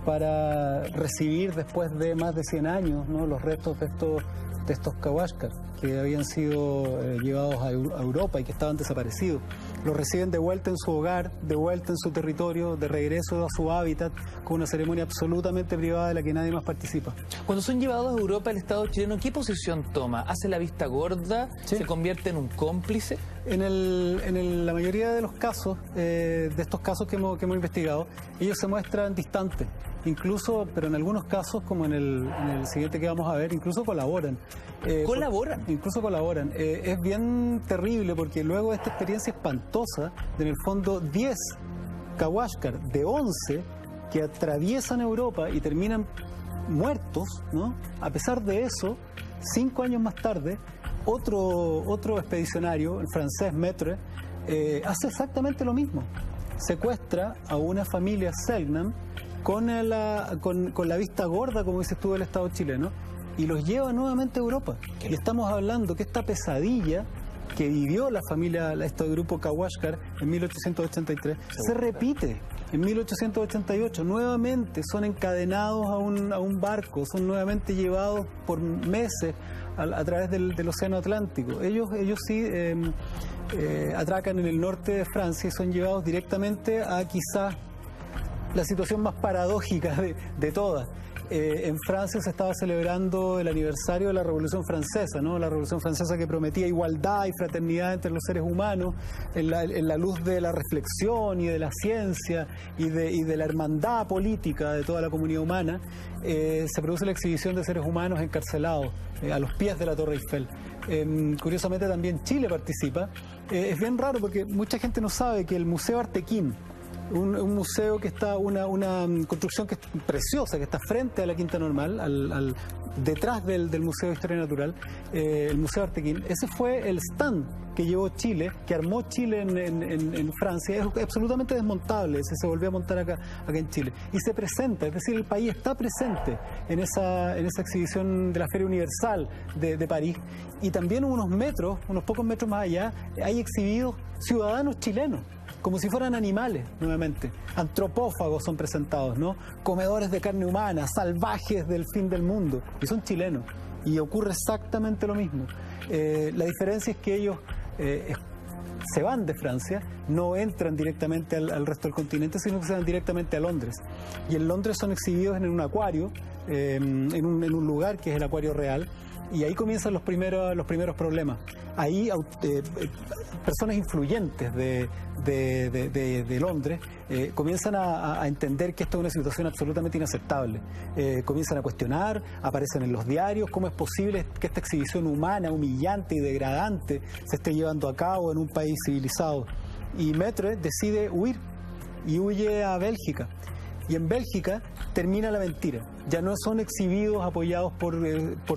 para recibir después de más de 100 años, ¿no?, los restos de estos Kawashkar que habían sido llevados a Europa y que estaban desaparecidos. Los reciben de vuelta en su hogar, de vuelta en su territorio, de regreso a su hábitat, con una ceremonia absolutamente privada de la que nadie más participa. Cuando son llevados a Europa, el Estado chileno, ¿qué posición toma? ¿Hace la vista gorda? Sí. ¿Se convierte en un cómplice? En la mayoría de los casos, de estos casos que hemos investigado, ellos se muestran distantes. Incluso, pero en algunos casos, como en el siguiente que vamos a ver, incluso colaboran. ¿Colaboran? Incluso colaboran. Es bien terrible porque luego de esta experiencia espantosa, en el fondo 10 Kawashkar de 11 que atraviesan Europa y terminan muertos, ¿no? A pesar de eso, 5 años más tarde, otro expedicionario, el francés Maître, hace exactamente lo mismo. Secuestra a una familia Selknam con la vista gorda, como dices tú, del Estado chileno, y los lleva nuevamente a Europa. Y estamos hablando que esta pesadilla que vivió la familia, este grupo Kawashkar en 1883, se repite en 1888. Nuevamente son encadenados a un barco, son nuevamente llevados por meses a través del Océano Atlántico. Ellos sí atracan en el norte de Francia y son llevados directamente a quizás la situación más paradójica de todas. En Francia se estaba celebrando el aniversario de la Revolución Francesa, ¿no? La Revolución Francesa que prometía igualdad y fraternidad entre los seres humanos, en la luz de la reflexión y de la ciencia y de la hermandad política de toda la comunidad humana. Se produce la exhibición de seres humanos encarcelados a los pies de la Torre Eiffel. Curiosamente también Chile participa. Es bien raro porque mucha gente no sabe que el Museo Artequín, un museo que está, una construcción que es preciosa, que está frente a la Quinta Normal, detrás del Museo de Historia Natural, el Museo Artequín. Ese fue el stand que llevó Chile, que armó Chile en Francia. Es absolutamente desmontable, se volvió a montar acá en Chile. Y se presenta, es decir, el país está presente en esa exhibición de la Feria Universal de París. Y también unos pocos metros más allá, hay exhibidos ciudadanos chilenos, como si fueran animales, nuevamente. Antropófagos son presentados, ¿no? Comedores de carne humana, salvajes del fin del mundo. Y son chilenos. Y ocurre exactamente lo mismo. La diferencia es que ellos se van de Francia, no entran directamente al resto del continente, sino que se van directamente a Londres. Y en Londres son exhibidos en un acuario, en un lugar que es el Acuario Real, Y ahí comienzan los primeros problemas. Ahí personas influyentes de Londres comienzan a entender que esta es una situación absolutamente inaceptable. Comienzan a cuestionar, aparecen en los diarios, cómo es posible que esta exhibición humana, humillante y degradante se esté llevando a cabo en un país civilizado. Y Maître decide huir, y huye a Bélgica. Y en Bélgica termina la mentira. Ya no son exhibidos apoyados por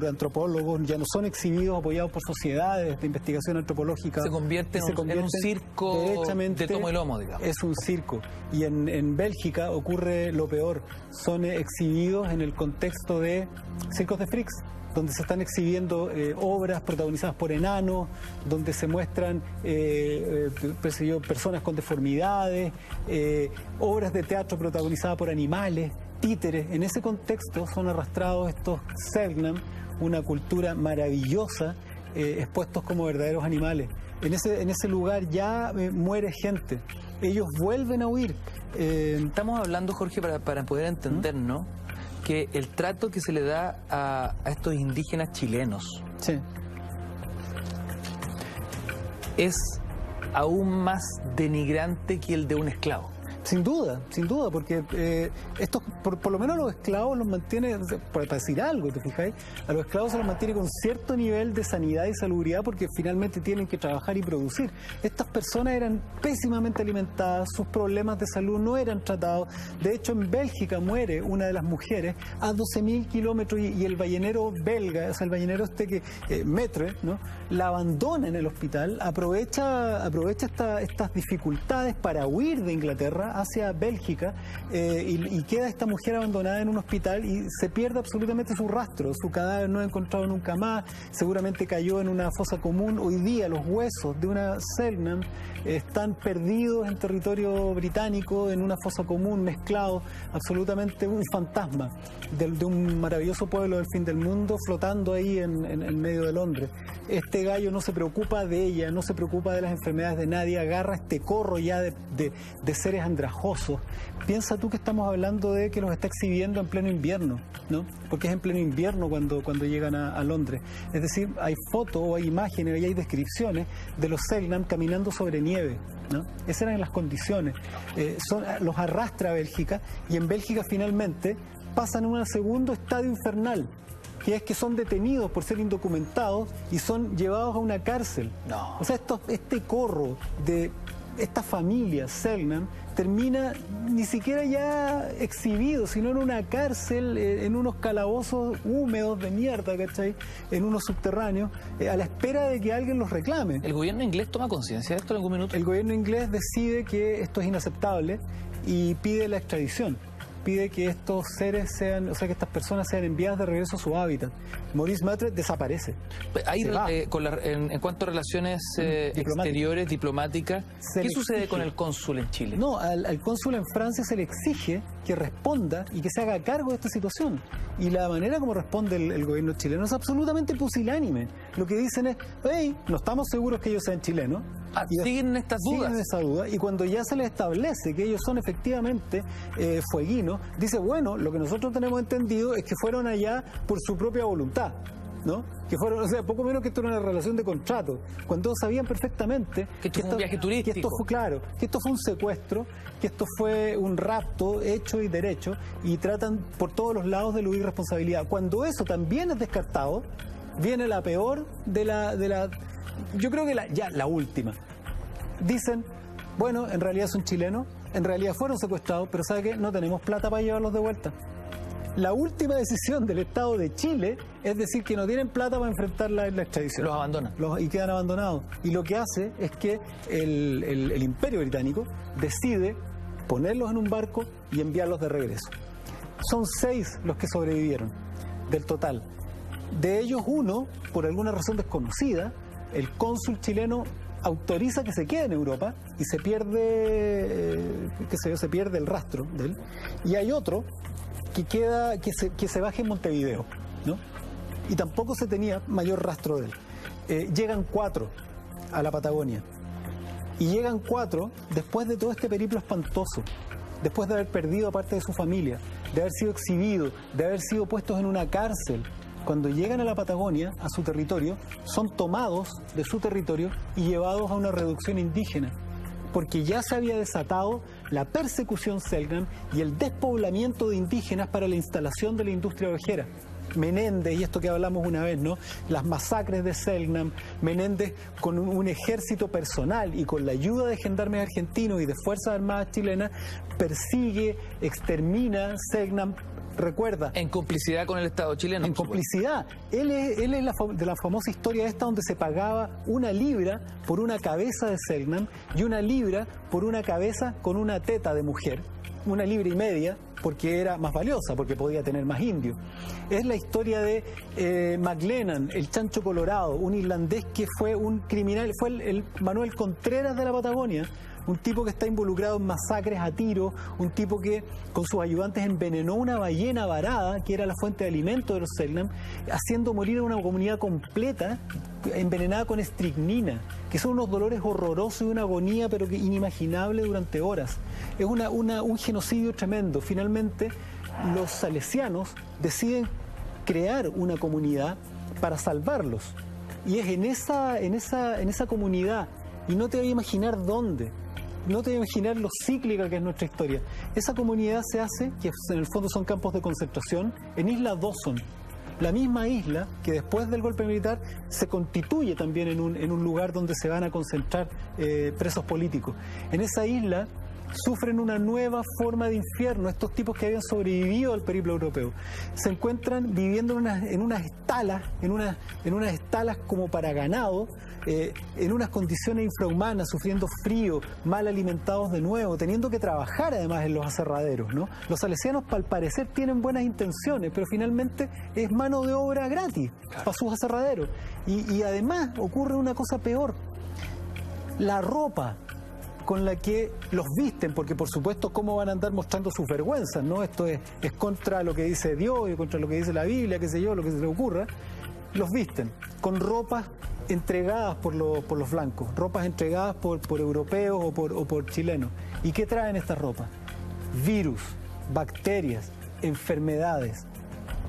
antropólogos, ya no son exhibidos apoyados por sociedades de investigación antropológica. Se convierte en un circo de tomo y lomo, digamos. Es un circo. Y en Bélgica ocurre lo peor. Son exhibidos en el contexto de circos de freaks, donde se están exhibiendo obras protagonizadas por enanos, donde se muestran personas con deformidades, obras de teatro protagonizadas por animales, títeres. En ese contexto son arrastrados estos Selknam, una cultura maravillosa, expuestos como verdaderos animales. En ese lugar ya muere gente. Ellos vuelven a huir. Estamos hablando, Jorge, para poder entender, ¿no?, que el trato que se le da a estos indígenas chilenos, sí, es aún más denigrante que el de un esclavo. Sin duda, porque estos, por lo menos los esclavos los mantiene, para decir algo, ¿te fijáis? A los esclavos se los mantiene con cierto nivel de sanidad y salubridad porque finalmente tienen que trabajar y producir. Estas personas eran pésimamente alimentadas, sus problemas de salud no eran tratados. De hecho, en Bélgica muere una de las mujeres a 12.000 kilómetros y el ballenero belga, o sea, el ballenero Maître, ¿no?, la abandona en el hospital, aprovecha estas dificultades para huir de Inglaterra hacia Bélgica, y queda esta mujer abandonada en un hospital y se pierde absolutamente su rastro. Su cadáver no es encontrado nunca más, seguramente cayó en una fosa común. Hoy día los huesos de una Selknam están perdidos en territorio británico, en una fosa común, mezclados, absolutamente un fantasma de un maravilloso pueblo del fin del mundo flotando ahí en medio de Londres. Este gallo no se preocupa de ella, no se preocupa de las enfermedades de nadie, agarra este corro ya de seres andrajosos. Piensa tú que estamos hablando de que los está exhibiendo en pleno invierno, ¿no? Porque es en pleno invierno cuando llegan a Londres. Es decir, hay fotos o hay imágenes y hay descripciones de los Selknam caminando sobre nieve, ¿no? Esas eran las condiciones. Los arrastra a Bélgica y en Bélgica finalmente pasan a un segundo estadio infernal, que es que son detenidos por ser indocumentados y son llevados a una cárcel. No. O sea, este corro de esta familia Selknam termina ni siquiera ya exhibido, sino en una cárcel, en unos calabozos húmedos de mierda, ¿cachai?, en unos subterráneos, a la espera de que alguien los reclame. ¿El gobierno inglés toma conciencia de esto en algún minuto? El gobierno inglés decide que esto es inaceptable y pide la extradición. Pide que estos seres sean, o sea, que estas personas sean enviadas de regreso a su hábitat. Maurice Maître desaparece. Ahí, en cuanto a relaciones exteriores, diplomáticas, ¿qué sucede con el cónsul en Chile? No, al cónsul en Francia se le exige que responda y que se haga cargo de esta situación. Y la manera como responde el gobierno chileno es absolutamente pusilánime. Lo que dicen es, hey, no estamos seguros que ellos sean chilenos. Siguen estas dudas. Siguen esa duda, y cuando ya se les establece que ellos son efectivamente fueguinos, dice, bueno, lo que nosotros tenemos entendido es que fueron allá por su propia voluntad, ¿no? Que fueron, o sea, poco menos que esto era una relación de contrato, cuando sabían perfectamente que esto fue un viaje turístico, que esto fue, claro, que esto fue un secuestro, que esto fue un rapto hecho y derecho, y tratan por todos los lados de eludir responsabilidad. Cuando eso también es descartado, viene la peor de la yo creo que la última. Dicen, bueno, en realidad son chilenos, en realidad fueron secuestrados, pero ¿sabe qué? No tenemos plata para llevarlos de vuelta. La última decisión del Estado de Chile es decir que no tienen plata para enfrentar la extradición. Los abandonan. Y quedan abandonados. Y lo que hace es que el Imperio Británico decide ponerlos en un barco y enviarlos de regreso. Son 6 los que sobrevivieron del total. De ellos uno, por alguna razón desconocida, el cónsul chileno autoriza que se quede en Europa y se pierde, se pierde el rastro de él. Y hay otro que se baja en Montevideo, ¿no? Y tampoco se tenía mayor rastro de él. Llegan 4 a la Patagonia. Y llegan 4 después de todo este periplo espantoso, después de haber perdido a parte de su familia, de haber sido exhibidos, de haber sido puestos en una cárcel cuando llegan a la Patagonia, a su territorio, son tomados de su territorio y llevados a una reducción indígena, porque ya se había desatado la persecución Selknam y el despoblamiento de indígenas para la instalación de la industria ovejera. Menéndez, y esto que hablamos una vez, ¿no? Las masacres de Selknam, Menéndez con un ejército personal y con la ayuda de gendarmes argentinos y de Fuerzas Armadas chilenas, persigue, extermina Selknam. Recuerda. En complicidad con el Estado chileno. En complicidad. Él es de la famosa historia esta donde se pagaba 1 libra por una cabeza de Selknam y 1 libra por una cabeza con una teta de mujer. 1,5 libras, porque era más valiosa, porque podía tener más indios. Es la historia de McLennan, el chancho colorado, un irlandés que fue un criminal, fue el Manuel Contreras de la Patagonia, un tipo que está involucrado en masacres a tiro, un tipo que con sus ayudantes envenenó una ballena varada, que era la fuente de alimento de los Selknam, haciendo morir a una comunidad completa envenenada con estricnina, que son unos dolores horrorosos y una agonía pero que inimaginable durante horas. Es un genocidio tremendo. Finalmente, los salesianos deciden crear una comunidad para salvarlos. Y es en esa comunidad, y no te voy a imaginar dónde, no te voy a imaginar lo cíclica que es nuestra historia. Esa comunidad se hace, que en el fondo son campos de concentración, en Isla Dawson. La misma isla que después del golpe militar se constituye también en un lugar donde se van a concentrar presos políticos. En esa isla sufren una nueva forma de infierno. Estos tipos que habían sobrevivido al periplo europeo se encuentran viviendo en unas estalas como para ganado, en unas condiciones infrahumanas, sufriendo frío, mal alimentados de nuevo, teniendo que trabajar además en los aserraderos, ¿no? Los salesianos, al parecer, tienen buenas intenciones, pero finalmente es mano de obra gratis para sus aserraderos. Y además ocurre una cosa peor. La ropa con la que los visten, porque por supuesto cómo van a andar mostrando sus vergüenzas, ¿no? Esto es contra lo que dice Dios y contra lo que dice la Biblia, qué sé yo, lo que se les ocurra. Los visten con ropas entregadas por los blancos, ropas entregadas por europeos o por chilenos. ¿Y qué traen estas ropas? Virus, bacterias, enfermedades.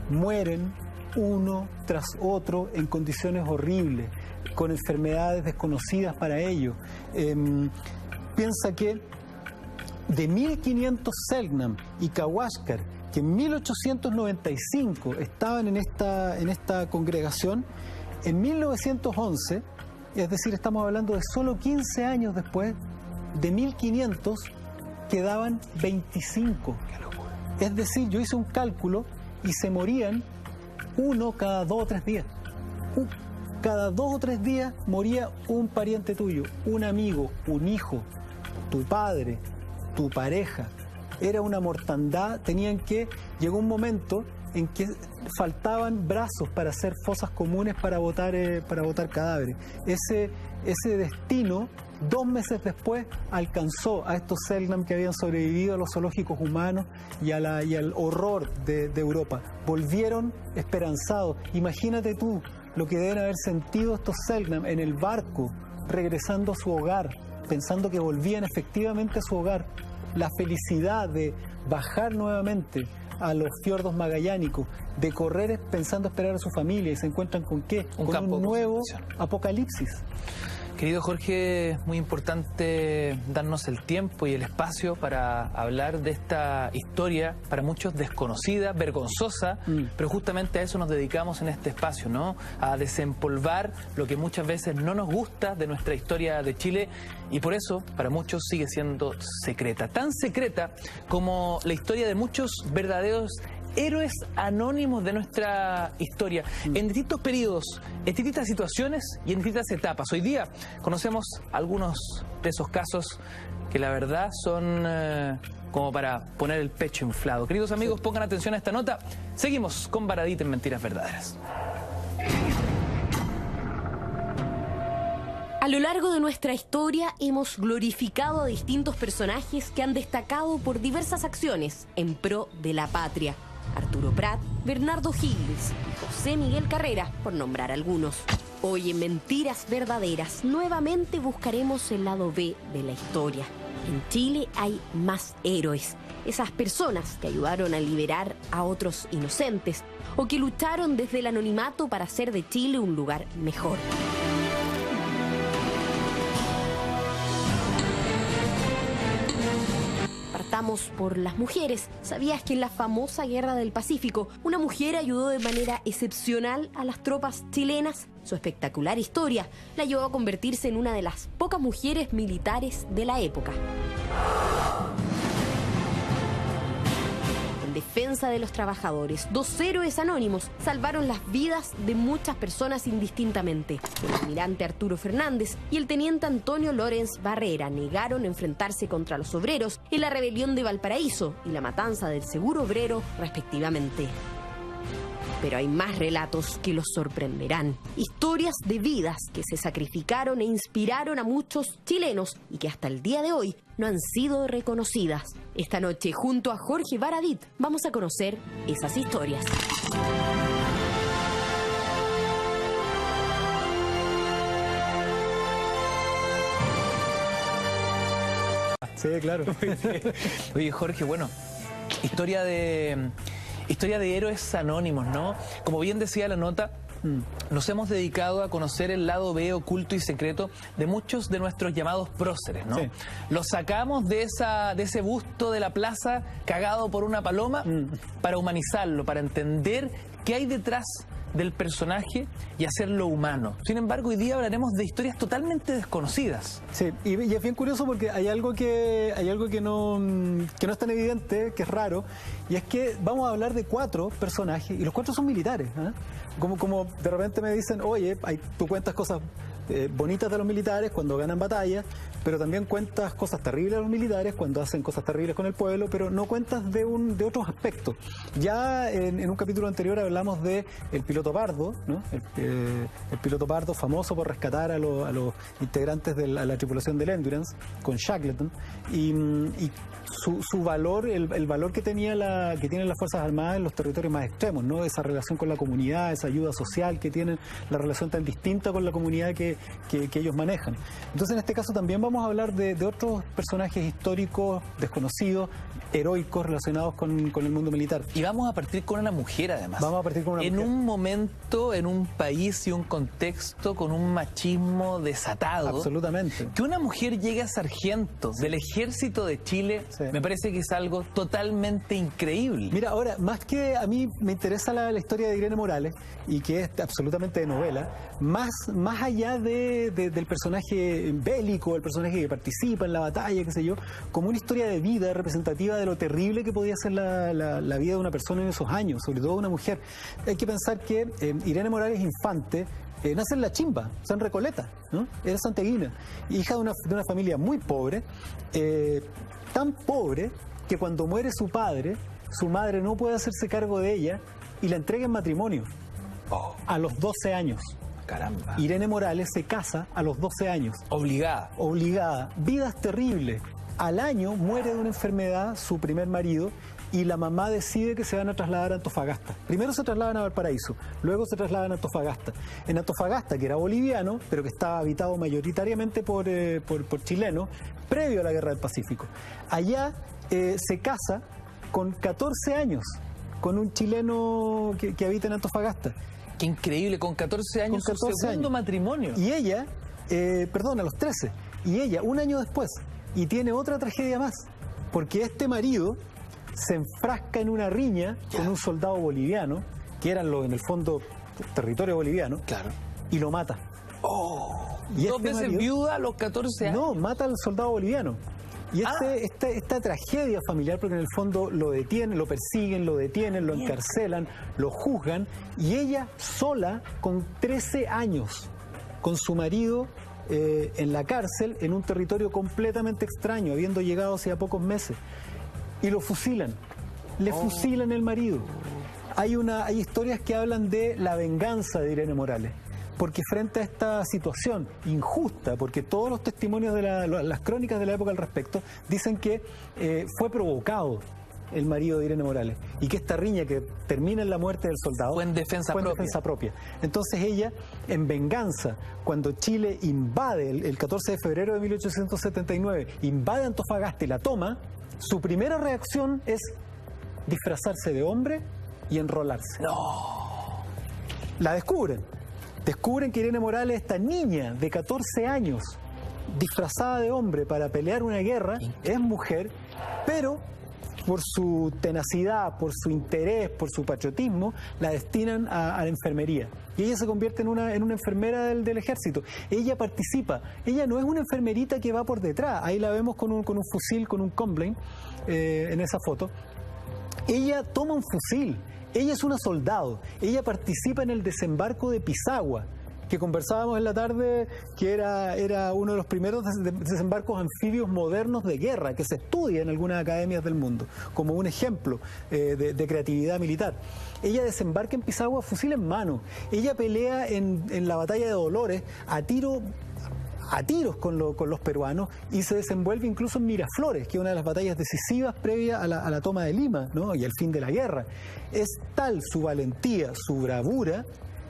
Mueren uno tras otro en condiciones horribles, con enfermedades desconocidas para ellos. Piensa que de 1500 Selknam y Kawashkar, que en 1895 estaban en esta congregación, en 1911, es decir, estamos hablando de solo 15 años después, de 1500 quedaban 25. Es decir, yo hice un cálculo y se morían uno cada 2 o 3 días. Cada 2 o 3 días moría un pariente tuyo, un amigo, un hijo, tu padre, tu pareja. Era una mortandad. Llegó un momento en que faltaban brazos para hacer fosas comunes para botar cadáveres. Ese destino, 2 meses después, alcanzó a estos Selknam que habían sobrevivido a los zoológicos humanos y al horror de Europa. Volvieron esperanzados. Imagínate tú lo que deben haber sentido estos Selknam en el barco, regresando a su hogar, pensando que volvían efectivamente a su hogar. La felicidad de bajar nuevamente a los fiordos magallánicos, de correr pensando esperar a su familia, y se encuentran ¿con qué? Con un nuevo apocalipsis. Querido Jorge, muy importante darnos el tiempo y el espacio para hablar de esta historia, para muchos desconocida, vergonzosa, pero justamente a eso nos dedicamos en este espacio, ¿no? A desempolvar lo que muchas veces no nos gusta de nuestra historia de Chile, y por eso para muchos sigue siendo secreta, tan secreta como la historia de muchos verdaderos héroes anónimos de nuestra historia, en distintos periodos, en distintas situaciones y en distintas etapas. Hoy día conocemos algunos de esos casos que la verdad son como para poner el pecho inflado. Queridos amigos, pongan atención a esta nota. Seguimos con Baradit en Mentiras Verdaderas. A lo largo de nuestra historia hemos glorificado a distintos personajes que han destacado por diversas acciones en pro de la patria. Arturo Prat, Bernardo Higgins, José Miguel Carrera, por nombrar algunos. Hoy en Mentiras Verdaderas nuevamente buscaremos el lado B de la historia. En Chile hay más héroes, esas personas que ayudaron a liberar a otros inocentes o que lucharon desde el anonimato para hacer de Chile un lugar mejor. Partamos por las mujeres. ¿Sabías que en la famosa Guerra del Pacífico una mujer ayudó de manera excepcional a las tropas chilenas? Su espectacular historia la llevó a convertirse en una de las pocas mujeres militares de la época. En defensa de los trabajadores, 2 héroes anónimos salvaron las vidas de muchas personas indistintamente. El almirante Arturo Fernández y el teniente Antonio Lorenz Barrera negaron enfrentarse contra los obreros en la rebelión de Valparaíso y la matanza del Seguro Obrero, respectivamente. Pero hay más relatos que los sorprenderán. Historias de vidas que se sacrificaron e inspiraron a muchos chilenos y que hasta el día de hoy no han sido reconocidas. Esta noche, junto a Jorge Baradit, vamos a conocer esas historias. Sí, claro. Oye, Jorge, bueno, historia de héroes anónimos, ¿no? Como bien decía la nota, nos hemos dedicado a conocer el lado B oculto y secreto de muchos de nuestros llamados próceres, ¿no? Sí. Los sacamos de ese busto de la plaza cagado por una paloma para humanizarlo, para entender qué hay detrás del personaje y hacerlo humano. Sin embargo, hoy día hablaremos de historias totalmente desconocidas. Sí, y es bien curioso porque hay algo que no es tan evidente, que es raro, y es que vamos a hablar de 4 personajes, y los 4 son militares, ¿eh? Como de repente me dicen, oye, tú cuentas cosas bonitas de los militares cuando ganan batallas, pero también cuentas cosas terribles de los militares cuando hacen cosas terribles con el pueblo, pero no cuentas de otros aspectos. Ya en un capítulo anterior hablamos de el piloto Pardo, ¿no? El piloto Pardo, famoso por rescatar a los integrantes de la tripulación del Endurance con Shackleton, y su valor, el valor que tienen las Fuerzas Armadas en los territorios más extremos, ¿no? Esa relación con la comunidad, esa ayuda social que tienen, la relación tan distinta con la comunidad que ellos manejan. Entonces, en este caso también vamos a hablar de otros personajes históricos, desconocidos, heroicos, relacionados con el mundo militar. Y vamos a partir con una mujer, además. Vamos a partir con una mujer. En un momento, en un país y un contexto con un machismo desatado. Absolutamente. Que una mujer llegue a sargento del Ejército de Chile, sí, me parece que es algo totalmente increíble. Mira, ahora, más que a mí me interesa la historia de Irene Morales, y que es absolutamente de novela, más allá del personaje bélico, el personaje que participa en la batalla, qué sé yo, como una historia de vida representativa de lo terrible que podía ser la vida de una persona en esos años, sobre todo una mujer. Hay que pensar que Irene Morales Infante nace en La Chimba, o sea, en Recoleta, ¿no? Era santiaguina, hija de una familia muy pobre, tan pobre que cuando muere su padre, su madre no puede hacerse cargo de ella y la entrega en matrimonio a los 12 años. Caramba. Irene Morales se casa a los 12 años. Obligada. Obligada. Vidas terribles. Al año muere de una enfermedad su primer marido y la mamá decide que se van a trasladar a Antofagasta. Primero se trasladan a Valparaíso, luego se trasladan a Antofagasta. En Antofagasta, que era boliviano, pero que estaba habitado mayoritariamente por chilenos, previo a la Guerra del Pacífico. Allá se casa con 14 años, con un chileno que habita en Antofagasta. Qué increíble, con 14 años, con 14 su segundo años. Matrimonio. Y ella, a los 13, y ella, un año después, y tiene otra tragedia más, porque este marido se enfrasca en una riña con un soldado boliviano, que era en el fondo territorio boliviano, claro, y lo mata. Y ¿dos veces marido, viuda a los 14 años? No, mata al soldado boliviano. Y esta tragedia familiar, porque en el fondo lo detienen, lo persiguen, lo detienen, lo encarcelan, lo juzgan, y ella sola, con 13 años, con su marido en la cárcel, en un territorio completamente extraño, habiendo llegado hacía pocos meses, y lo fusilan, le fusilan el marido. Hay historias que hablan de la venganza de Irene Morales, porque frente a esta situación injusta, porque todos los testimonios de las crónicas de la época al respecto dicen que fue provocado el marido de Irene Morales, y que esta riña que termina en la muerte del soldado fue en defensa propia. Entonces ella, en venganza, cuando Chile invade el 14 de febrero de 1879, invade Antofagasta y la toma, su primera reacción es disfrazarse de hombre y enrolarse. No. La descubren que Irene Morales, esta niña de 14 años, disfrazada de hombre para pelear una guerra, es mujer, pero por su tenacidad, por su interés, por su patriotismo, la destinan a la enfermería. Y ella se convierte en una enfermera del ejército. Ella participa. Ella no es una enfermerita que va por detrás. Ahí la vemos con un fusil, con un Comblain, en esa foto. Ella toma un fusil. Ella es una soldado. Ella participa en el desembarco de Pisagua, que conversábamos en la tarde, que era uno de los primeros desembarcos anfibios modernos de guerra, que se estudia en algunas academias del mundo, como un ejemplo de creatividad militar. Ella desembarca en Pisagua fusil en mano. Ella pelea en la batalla de Dolores a tiros con los peruanos, y se desenvuelve incluso en Miraflores, que es una de las batallas decisivas previas a la toma de Lima, ¿no? Y al fin de la guerra. Es tal su valentía, su bravura,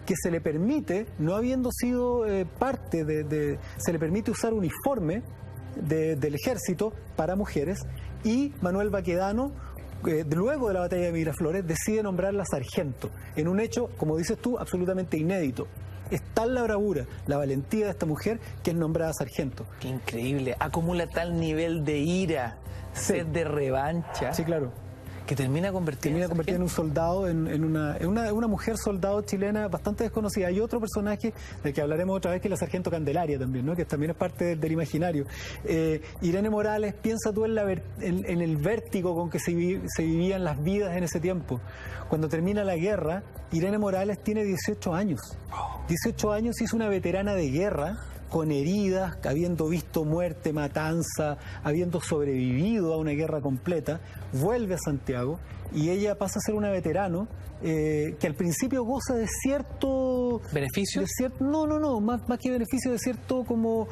que se le permite, no habiendo sido se le permite usar uniforme del ejército para mujeres, y Manuel Baquedano, luego de la batalla de Miraflores, decide nombrarla sargento, en un hecho, como dices tú, absolutamente inédito. Es tal la bravura, la valentía de esta mujer, que es nombrada sargento. Qué increíble, acumula tal nivel de ira, sed de revancha. Sí, claro. Que termina convertida en un soldado, en una mujer soldado chilena bastante desconocida. Hay otro personaje del que hablaremos otra vez, que es la sargento Candelaria también, ¿no? Que también es parte del imaginario. Irene Morales, piensa tú en el vértigo con que se vivían las vidas en ese tiempo. Cuando termina la guerra, Irene Morales tiene 18 años. 18 años, y es una veterana de guerra, con heridas, habiendo visto muerte, matanza, habiendo sobrevivido a una guerra completa, vuelve a Santiago, y ella pasa a ser una veterano que al principio goza de cierto... ¿Beneficio? Más que beneficio, de cierto como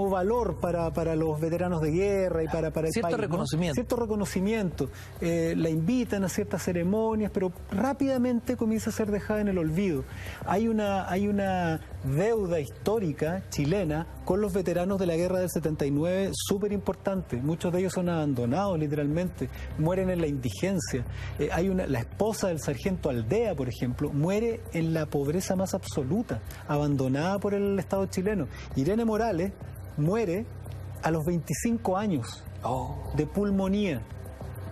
valor para los veteranos de guerra y para el cierto país, reconocimiento. ¿no? Cierto reconocimiento. La invitan a ciertas ceremonias, pero rápidamente comienza a ser dejada en el olvido. Hay una deuda histórica chilena con los veteranos de la guerra del 79 súper importante. Muchos de ellos son abandonados literalmente, mueren en la indigencia. La esposa del sargento Aldea, por ejemplo, muere en la pobreza más absoluta, abandonada por el Estado chileno. Irene Morales muere a los 25 años de pulmonía,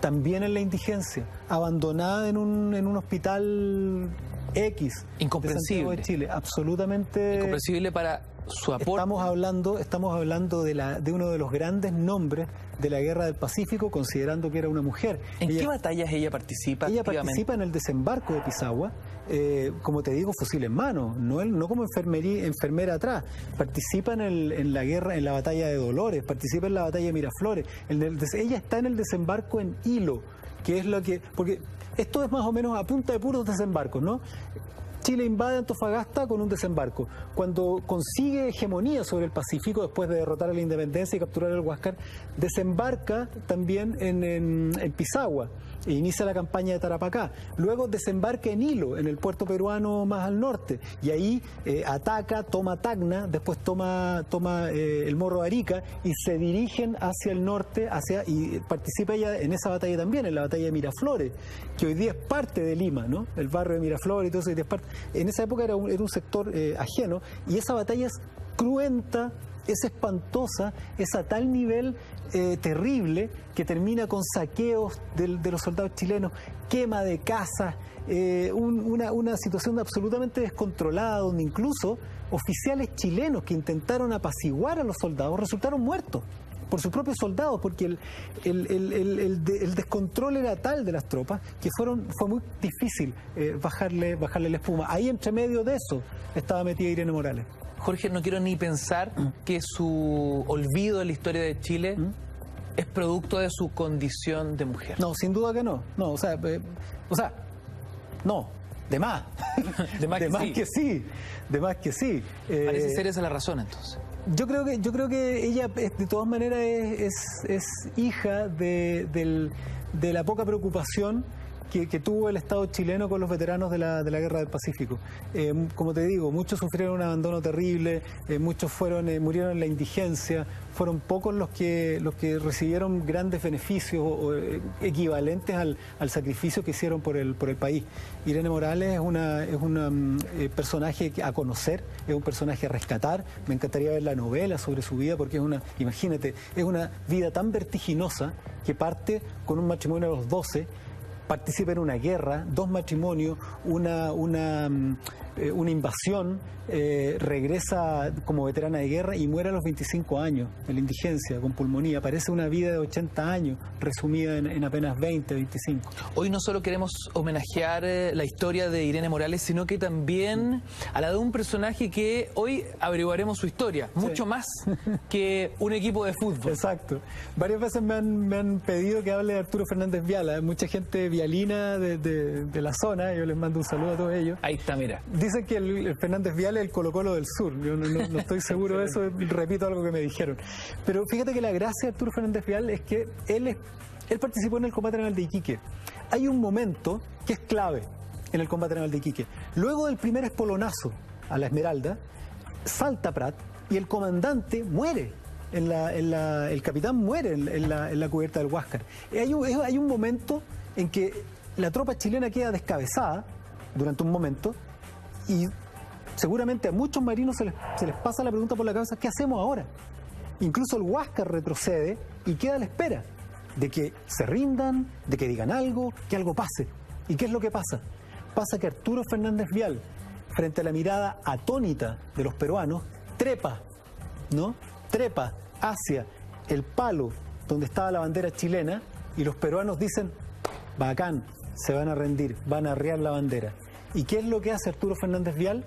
también en la indigencia, abandonada en un hospital X. Incomprensible. De Chile, absolutamente incomprensible para su aporte. Estamos hablando de uno de los grandes nombres de la Guerra del Pacífico, considerando que era una mujer. ¿En qué batallas ella participa? Ella participa en el desembarco de Pisagua, como te digo, fusil en mano, no como enfermera atrás. Participa en la guerra, en la batalla de Dolores, participa en la batalla de Miraflores. Ella está en el desembarco en Hilo, que es lo que... Porque esto es más o menos a punta de puros desembarcos, ¿no? Chile invade Antofagasta con un desembarco. Cuando consigue hegemonía sobre el Pacífico, después de derrotar a la independencia y capturar el Huáscar, desembarca también en Pisagua e inicia la campaña de Tarapacá. Luego desembarca en Hilo, en el puerto peruano más al norte, y ahí ataca, toma Tacna, después toma el Morro de Arica, y se dirigen hacia el norte, y participa ella en esa batalla también, en la batalla de Miraflores, que hoy día es parte de Lima, ¿no? El barrio de Miraflores y todo eso, en esa época era un sector ajeno, y esa batalla es cruenta, es espantosa, es a tal nivel terrible, que termina con saqueos de los soldados chilenos, quema de casas, una situación absolutamente descontrolada, donde incluso oficiales chilenos que intentaron apaciguar a los soldados resultaron muertos por sus propios soldados, porque el descontrol era tal de las tropas que fue muy difícil bajarle la espuma. Ahí, entre medio de eso, estaba metida Irene Morales. Jorge, no quiero ni pensar que su olvido de la historia de Chile es producto de su condición de mujer. No, sin duda que no. No, no, de más. De más que sí. Parece ser esa la razón, entonces. Yo creo que ella de todas maneras es hija del de la poca preocupación que tuvo el Estado chileno con los veteranos de la Guerra del Pacífico. Como te digo, muchos sufrieron un abandono terrible, muchos murieron en la indigencia, fueron pocos los que recibieron grandes beneficios o equivalentes al sacrificio que hicieron por el país. Irene Morales es un personaje a conocer, es un personaje a rescatar. Me encantaría ver la novela sobre su vida porque imagínate, es una vida tan vertiginosa que parte con un matrimonio a los 12, participa en una guerra, 2 matrimonios, una invasión, regresa como veterana de guerra y muere a los 25 años en la indigencia, con pulmonía. Parece una vida de 80 años, resumida en apenas 20, 25. Hoy no solo queremos homenajear la historia de Irene Morales, sino que también a la de un personaje que hoy averiguaremos su historia, mucho más que un equipo de fútbol. Exacto. Varias veces me han pedido que hable de Arturo Fernández Vial. Mucha gente vialina de la zona, yo les mando un saludo a todos ellos. Ahí está, mira. Dicen que el Fernández Vial es el Colo-Colo del sur. Yo no estoy seguro de eso, repito algo que me dijeron. Pero fíjate que la gracia de Arturo Fernández Vial es que él participó en el combate naval de Iquique. Hay un momento que es clave en el combate naval de Iquique. Luego del primer espolonazo a la Esmeralda, salta Prat y el comandante muere. El capitán muere en la cubierta del Huáscar. Hay un momento en que la tropa chilena queda descabezada durante un momento y seguramente a muchos marinos se les pasa la pregunta por la cabeza: ¿qué hacemos ahora? Incluso el Huáscar retrocede y queda a la espera de que se rindan, de que digan algo, que algo pase. ¿Y qué es lo que pasa? Pasa que Arturo Fernández Vial, frente a la mirada atónita de los peruanos, trepa hacia el palo donde estaba la bandera chilena y los peruanos dicen: bacán, se van a rendir, van a arriar la bandera. ¿Y qué es lo que hace Arturo Fernández Vial?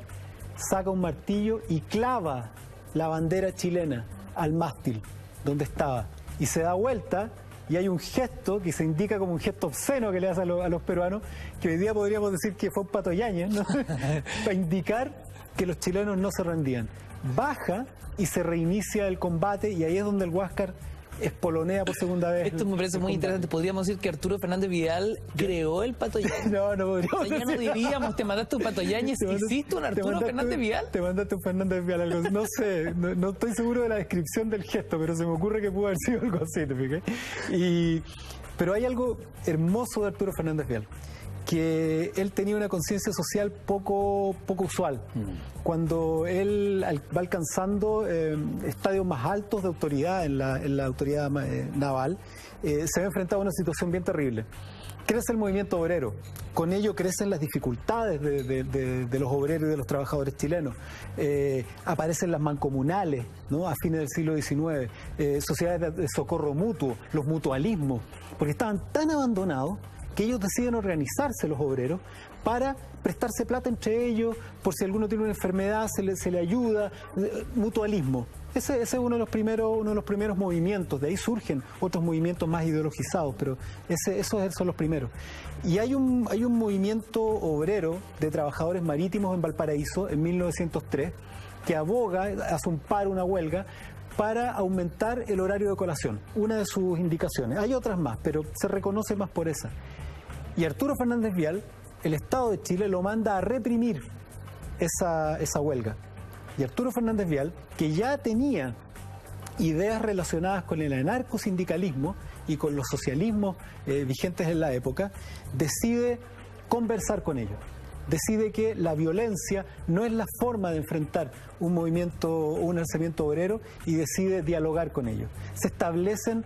Saca un martillo y clava la bandera chilena al mástil donde estaba y se da vuelta, y hay un gesto que se indica como un gesto obsceno que le hace a los peruanos, que hoy día podríamos decir que fue un Pato Yáñez, ¿no? Para indicar que los chilenos no se rendían. Baja y se reinicia el combate, y ahí es donde el Huáscar espolonea por segunda vez. Esto me parece muy interesante. Podríamos decir que Arturo Fernández Vial creó el Pato Yáñez. No podríamos. O sea, ya no diríamos: te mandaste un Pato Yáñez, hiciste un Arturo Fernández Vial. Te mandaste un Fernández Vial, algo. No sé, no estoy seguro de la descripción del gesto, pero se me ocurre que pudo haber sido algo así, ¿te fijas? Pero hay algo hermoso de Arturo Fernández Vial, que él tenía una conciencia social poco usual. Cuando él va alcanzando estadios más altos de autoridad en la autoridad naval, se ve enfrentado a una situación bien terrible. Crece el movimiento obrero, con ello crecen las dificultades de los obreros y de los trabajadores chilenos. Aparecen las mancomunales, ¿no?, a fines del siglo XIX, sociedades de socorro mutuo, los mutualismos, porque estaban tan abandonados que ellos deciden organizarse, los obreros, para prestarse plata entre ellos, por si alguno tiene una enfermedad se le ayuda, mutualismo. Ese es uno de los primeros movimientos. De ahí surgen otros movimientos más ideologizados, pero esos son los primeros. Y hay un movimiento obrero de trabajadores marítimos en Valparaíso en 1903 que aboga, hace un paro, una huelga, para aumentar el horario de colación, una de sus indicaciones. Hay otras más, pero se reconoce más por esa. Y Arturo Fernández Vial, el Estado de Chile lo manda a reprimir esa huelga. Y Arturo Fernández Vial, que ya tenía ideas relacionadas con el anarcosindicalismo y con los socialismos vigentes en la época, decide conversar con ellos. Decide que la violencia no es la forma de enfrentar un movimiento o un alzamiento obrero, y decide dialogar con ellos. Se establecen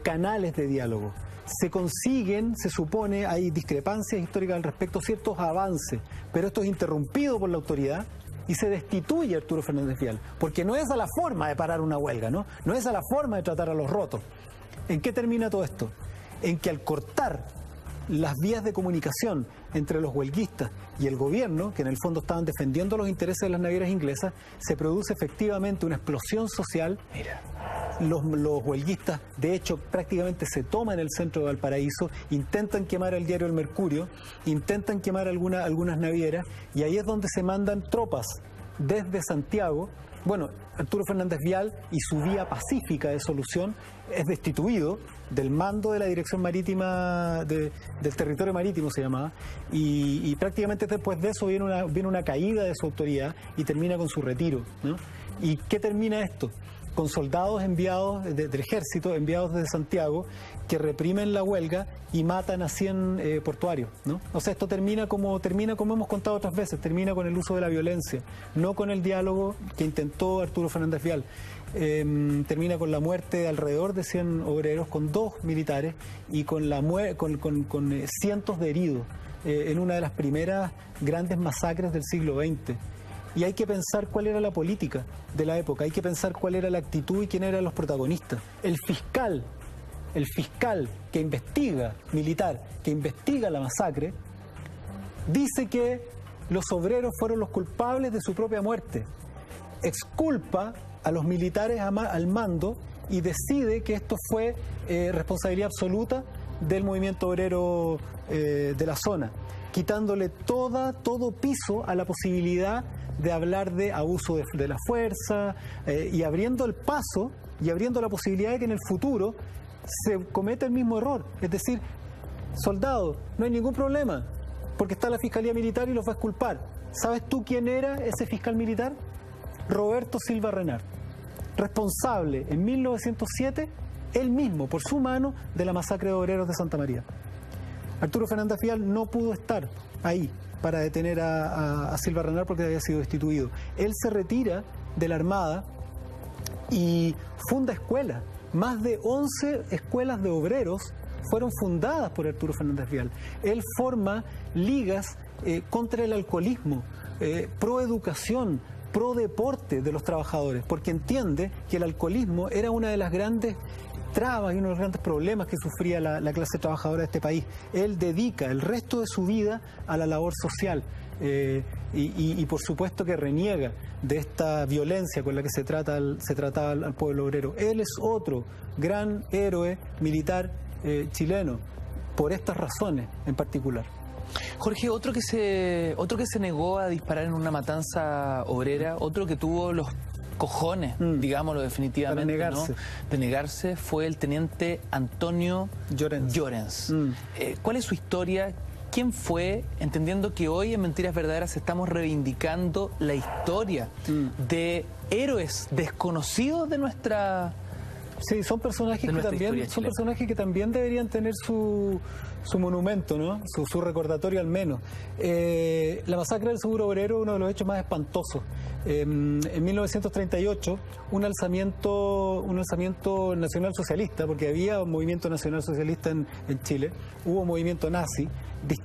canales de diálogo. Se consiguen, se supone, hay discrepancias históricas al respecto, ciertos avances, pero esto es interrumpido por la autoridad y se destituye a Arturo Fernández Vial, porque no es a la forma de parar una huelga, ¿no? No es a la forma de tratar a los rotos. ¿En qué termina todo esto? En que al cortar las vías de comunicación entre los huelguistas y el gobierno, que en el fondo estaban defendiendo los intereses de las navieras inglesas, se produce efectivamente una explosión social. Mira. Los huelguistas, de hecho, prácticamente se toman el centro de Valparaíso, intentan quemar el diario El Mercurio, intentan quemar algunas navieras, y ahí es donde se mandan tropas desde Santiago Bueno, Arturo Fernández Vial y su vía pacífica de solución es destituido del mando de la Dirección Marítima, del territorio marítimo se llamaba, y prácticamente después de eso viene una caída de su autoridad y termina con su retiro, ¿no? ¿Y qué termina esto? Con soldados enviados del ejército, enviados desde Santiago, que reprimen la huelga y matan a 100 portuarios, ¿no? O sea, esto termina como hemos contado otras veces, termina con el uso de la violencia, no con el diálogo que intentó Arturo Fernández Vial. Termina con la muerte de alrededor de 100 obreros, con 2 militares y con cientos de heridos en una de las primeras grandes masacres del siglo XX. Y hay que pensar cuál era la política de la época, hay que pensar cuál era la actitud y quién eran los protagonistas. El fiscal que investiga, militar, que investiga la masacre, dice que los obreros fueron los culpables de su propia muerte. Exculpa a los militares al mando y decide que esto fue responsabilidad absoluta del movimiento obrero de la zona, quitándole todo piso a la posibilidad de hablar de abuso de la fuerza y abriendo el paso y abriendo la posibilidad de que en el futuro se cometa el mismo error. Es decir, soldado, no hay ningún problema, porque está la Fiscalía Militar y los va a exculpar. ¿Sabes tú quién era ese fiscal militar? Roberto Silva Renard, responsable en 1907, él mismo, por su mano, de la masacre de obreros de Santa María. Arturo Fernández Vial no pudo estar ahí para detener a Silva Renard porque había sido destituido. Él se retira de la Armada y funda escuelas. Más de 11 escuelas de obreros fueron fundadas por Arturo Fernández Vial. Él forma ligas contra el alcoholismo, pro educación, pro deporte de los trabajadores, porque entiende que el alcoholismo era una de las grandes trabas y uno de los grandes problemas que sufría la clase trabajadora de este país. Él dedica el resto de su vida a la labor social y por supuesto que reniega de esta violencia con la que se trataba al pueblo obrero. Él es otro gran héroe militar chileno, por estas razones en particular. Jorge, otro que se negó a disparar en una matanza obrera, otro que tuvo los cojones, digámoslo definitivamente, de negarse, fue el teniente Antonio Llorens. ¿Cuál es su historia? ¿Quién fue? Entendiendo que hoy en Mentiras Verdaderas estamos reivindicando la historia de héroes desconocidos de nuestra... Sí, son personajes que también deberían tener su monumento, ¿no? Su recordatorio al menos. La masacre del Seguro Obrero es uno de los hechos más espantosos. En 1938, un alzamiento nacional socialista, porque había un movimiento nacional socialista en Chile, hubo un movimiento nazi,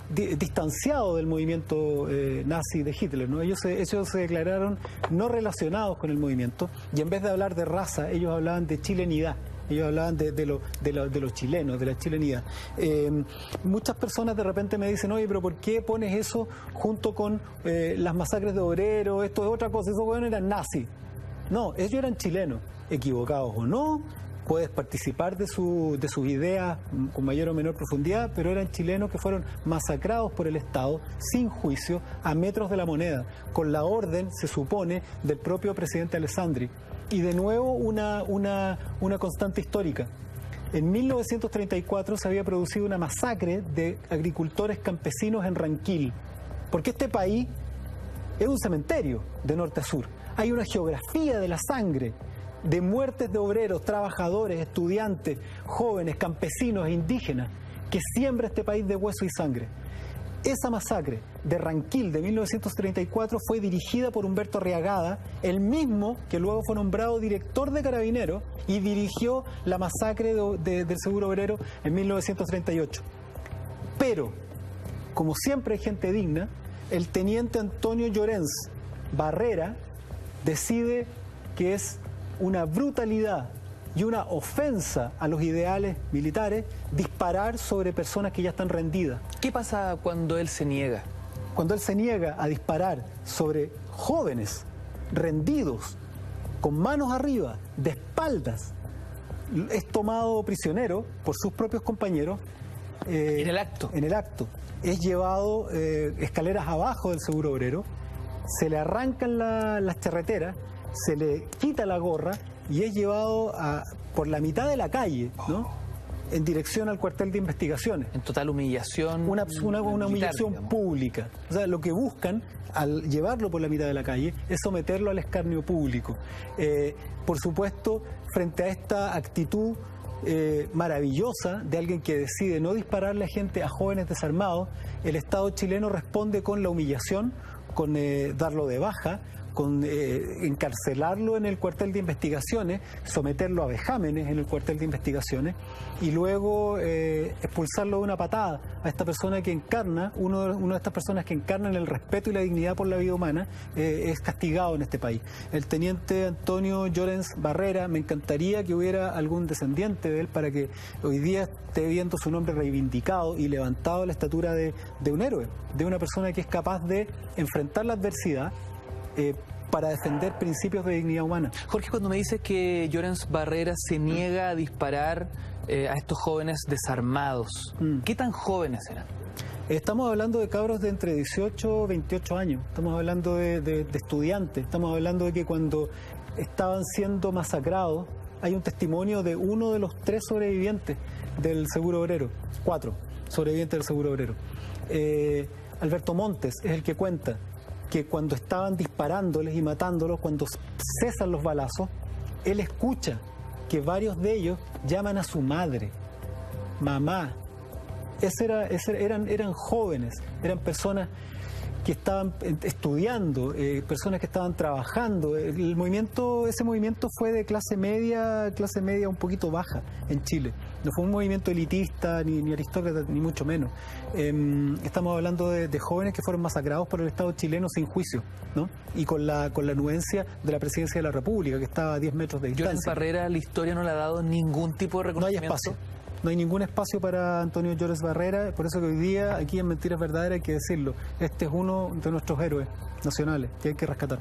distanciado del movimiento nazi de Hitler, ¿no? Ellos se declararon no relacionados con el movimiento y en vez de hablar de raza, ellos hablaban de chilenidad. Ellos hablaban de los chilenos, de la chilenidad. Muchas personas de repente me dicen, oye, pero ¿por qué pones eso junto con las masacres de obreros? Esto es otra cosa, esos jóvenes eran nazis. No, ellos eran chilenos, equivocados o no. Puedes participar de sus ideas con mayor o menor profundidad, pero eran chilenos que fueron masacrados por el Estado sin juicio a metros de la moneda, con la orden, se supone, del propio presidente Alessandri. Y de nuevo una constante histórica. En 1934 se había producido una masacre de agricultores campesinos en Ranquil, porque este país es un cementerio de norte a sur. Hay una geografía de la sangre, de muertes de obreros, trabajadores, estudiantes, jóvenes, campesinos e indígenas, que siembra este país de hueso y sangre. Esa masacre de Ranquil de 1934 fue dirigida por Humberto Arriagada, el mismo que luego fue nombrado director de Carabineros y dirigió la masacre del Seguro Obrero en 1938. Pero, como siempre hay gente digna, el teniente Antonio Llorens Barrera decide que es una brutalidad y una ofensa a los ideales militares disparar sobre personas que ya están rendidas. ¿Qué pasa cuando él se niega? Cuando él se niega a disparar sobre jóvenes rendidos, con manos arriba, de espaldas, es tomado prisionero por sus propios compañeros. En el acto. En el acto. Es llevado escaleras abajo del Seguro Obrero, se le arrancan las charreteras se le quita la gorra y es llevado por la mitad de la calle, ¿no? En dirección al cuartel de investigaciones. En total humillación. Una humillación digamos. pública. O sea, lo que buscan al llevarlo por la mitad de la calle es someterlo al escarnio público. Por supuesto, frente a esta actitud maravillosa de alguien que decide no dispararle a gente, a jóvenes desarmados, el Estado chileno responde con la humillación, con darlo de baja, con encarcelarlo en el cuartel de investigaciones, someterlo a vejámenes en el cuartel de investigaciones y luego expulsarlo de una patada a esta persona que encarna, una de estas personas que encarnan el respeto y la dignidad por la vida humana, es castigado en este país. El teniente Antonio Llorens Barrera, me encantaría que hubiera algún descendiente de él para que hoy día esté viendo su nombre reivindicado y levantado a la estatura de un héroe, de una persona que es capaz de enfrentar la adversidad para defender principios de dignidad humana. Jorge, cuando me dices que Llorens Barrera se niega a disparar a estos jóvenes desarmados, ¿qué tan jóvenes eran? Estamos hablando de cabros de entre 18 y 28 años, estamos hablando de estudiantes, estamos hablando de que cuando estaban siendo masacrados, hay un testimonio de uno de los 3 sobrevivientes del Seguro Obrero, 4 sobrevivientes del Seguro Obrero. Alberto Montes es el que cuenta que cuando estaban disparándoles y matándolos, cuando cesan los balazos, él escucha que varios de ellos llaman a su madre, mamá. Eran jóvenes, eran personas que estaban estudiando, personas que estaban trabajando. Ese movimiento fue de clase media un poquito baja en Chile. No fue un movimiento elitista, ni aristócrata, ni mucho menos. Estamos hablando de jóvenes que fueron masacrados por el Estado chileno sin juicio, ¿no? Y con la anuencia de la Presidencia de la República, que estaba a 10 metros de distancia. Llorens Barrera, la historia no le ha dado ningún tipo de reconocimiento. No hay espacio. No hay ningún espacio para Antonio Llorens Barrera, por eso que hoy día, aquí en Mentiras Verdaderas, hay que decirlo, este es uno de nuestros héroes nacionales que hay que rescatar.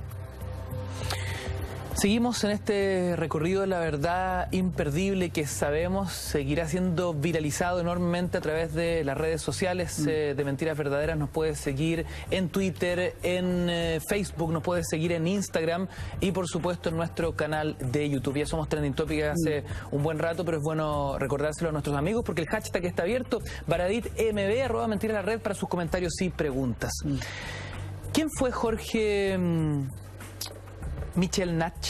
Seguimos en este recorrido de la verdad imperdible que sabemos seguirá siendo viralizado enormemente a través de las redes sociales de Mentiras Verdaderas. Nos puedes seguir en Twitter, en Facebook, nos puedes seguir en Instagram y por supuesto en nuestro canal de YouTube. Ya somos Trending Topic hace un buen rato, pero es bueno recordárselo a nuestros amigos porque el hashtag está abierto, @BaraditMB, @Mentiras la Red, para sus comentarios y preguntas. ¿Quién fue Jorge Michel Nach?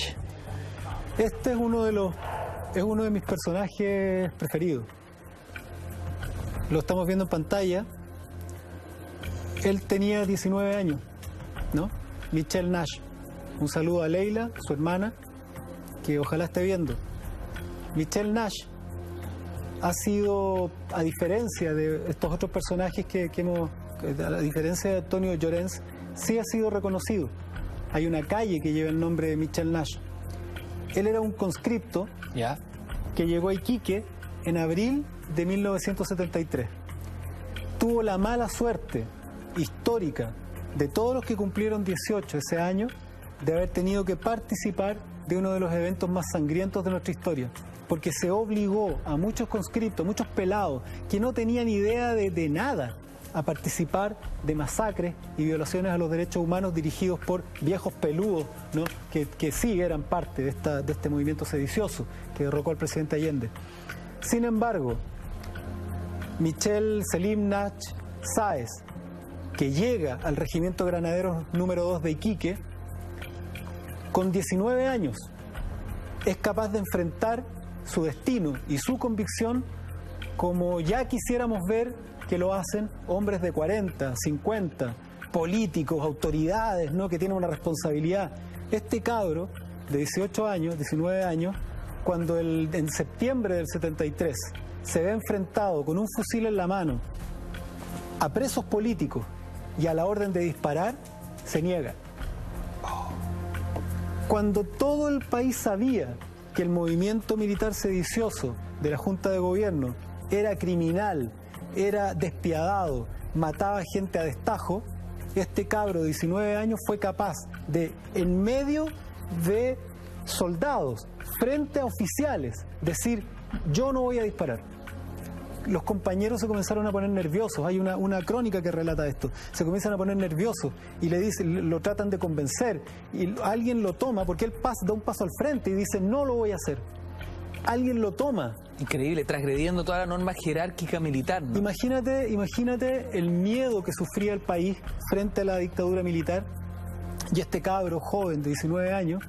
Este es uno de mis personajes preferidos. Lo estamos viendo en pantalla. Él tenía 19 años, ¿no? Michel Nach. Un saludo a Leila, su hermana, que ojalá esté viendo. Michel Nach ha sido, a diferencia de estos otros personajes que hemos, a diferencia de Antonio Llorens, sí ha sido reconocido. Hay una calle que lleva el nombre de Michel Nach. Él era un conscripto que llegó a Iquique en abril de 1973. Tuvo la mala suerte histórica de todos los que cumplieron 18 ese año de haber tenido que participar de uno de los eventos más sangrientos de nuestra historia, porque se obligó a muchos conscriptos, muchos pelados que no tenían idea de nada, a participar de masacres y violaciones a los derechos humanos dirigidos por viejos peludos, ¿no? que sí eran parte de este movimiento sedicioso que derrocó al presidente Allende. Sin embargo, Michel Selim Nach Sáez, que llega al Regimiento Granaderos número 2 de Iquique, con 19 años, es capaz de enfrentar su destino y su convicción como ya quisiéramos ver que lo hacen hombres de 40, 50, políticos, autoridades, ¿no? Que tienen una responsabilidad. Este cabro de 18 años, 19 años, cuando en septiembre del 73 se ve enfrentado con un fusil en la mano a presos políticos y a la orden de disparar, se niega. Cuando todo el país sabía que el movimiento militar sedicioso de la Junta de Gobierno era criminal, era despiadado, mataba gente a destajo, este cabro de 19 años fue capaz de, en medio de soldados, frente a oficiales, decir: yo no voy a disparar. los compañeros se comenzaron a poner nerviosos. Hay una crónica que relata esto. Se comienzan a poner nerviosos y le dicen, lo tratan de convencer. Y alguien lo toma porque él da un paso al frente y dice, no lo voy a hacer. Alguien lo toma. Increíble, transgrediendo toda la norma jerárquica militar, ¿no? Imagínate el miedo que sufría el país frente a la dictadura militar. Y este cabro joven de 19 años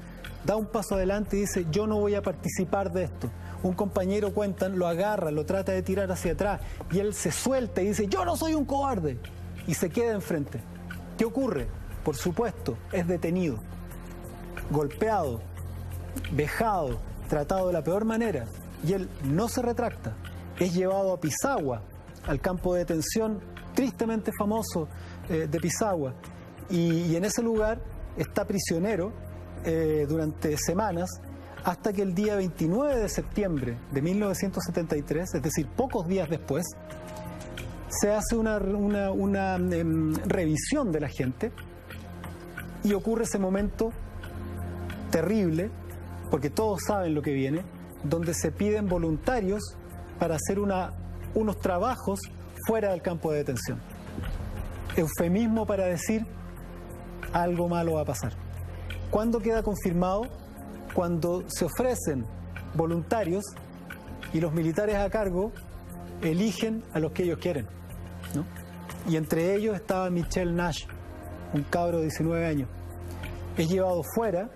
da un paso adelante y dice, yo no voy a participar de esto. Un compañero, cuentan, lo agarra, lo trata de tirar hacia atrás y él se suelta y dice, yo no soy un cobarde. Y se queda enfrente. ¿Qué ocurre? Por supuesto, es detenido, golpeado, vejado, tratado de la peor manera. Y él no se retracta. Es llevado a Pisagua, al campo de detención tristemente famoso de Pisagua. Y en ese lugar está prisionero durante semanas, hasta que el día 29 de septiembre de 1973, es decir, pocos días después, se hace una revisión de la gente y ocurre ese momento terrible, porque todos saben lo que viene, donde se piden voluntarios para hacer unos trabajos fuera del campo de detención. Eufemismo para decir algo malo va a pasar. ¿Cuándo queda confirmado? Cuando se ofrecen voluntarios y los militares a cargo eligen a los que ellos quieren, ¿no? Y entre ellos estaba Michel Nash, un cabro de 19 años. Es llevado fuera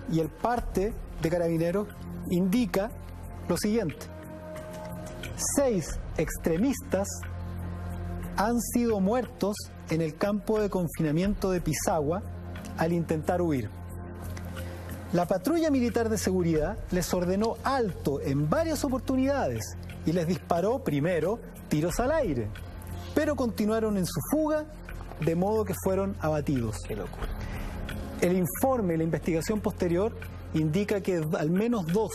y el parte de Carabineros indica lo siguiente: 6 extremistas han sido muertos en el campo de confinamiento de Pisagua al intentar huir. La patrulla militar de seguridad les ordenó alto en varias oportunidades y les disparó primero tiros al aire, pero continuaron en su fuga, de modo que fueron abatidos. Qué locura. El informe y la investigación posterior indica que al menos 2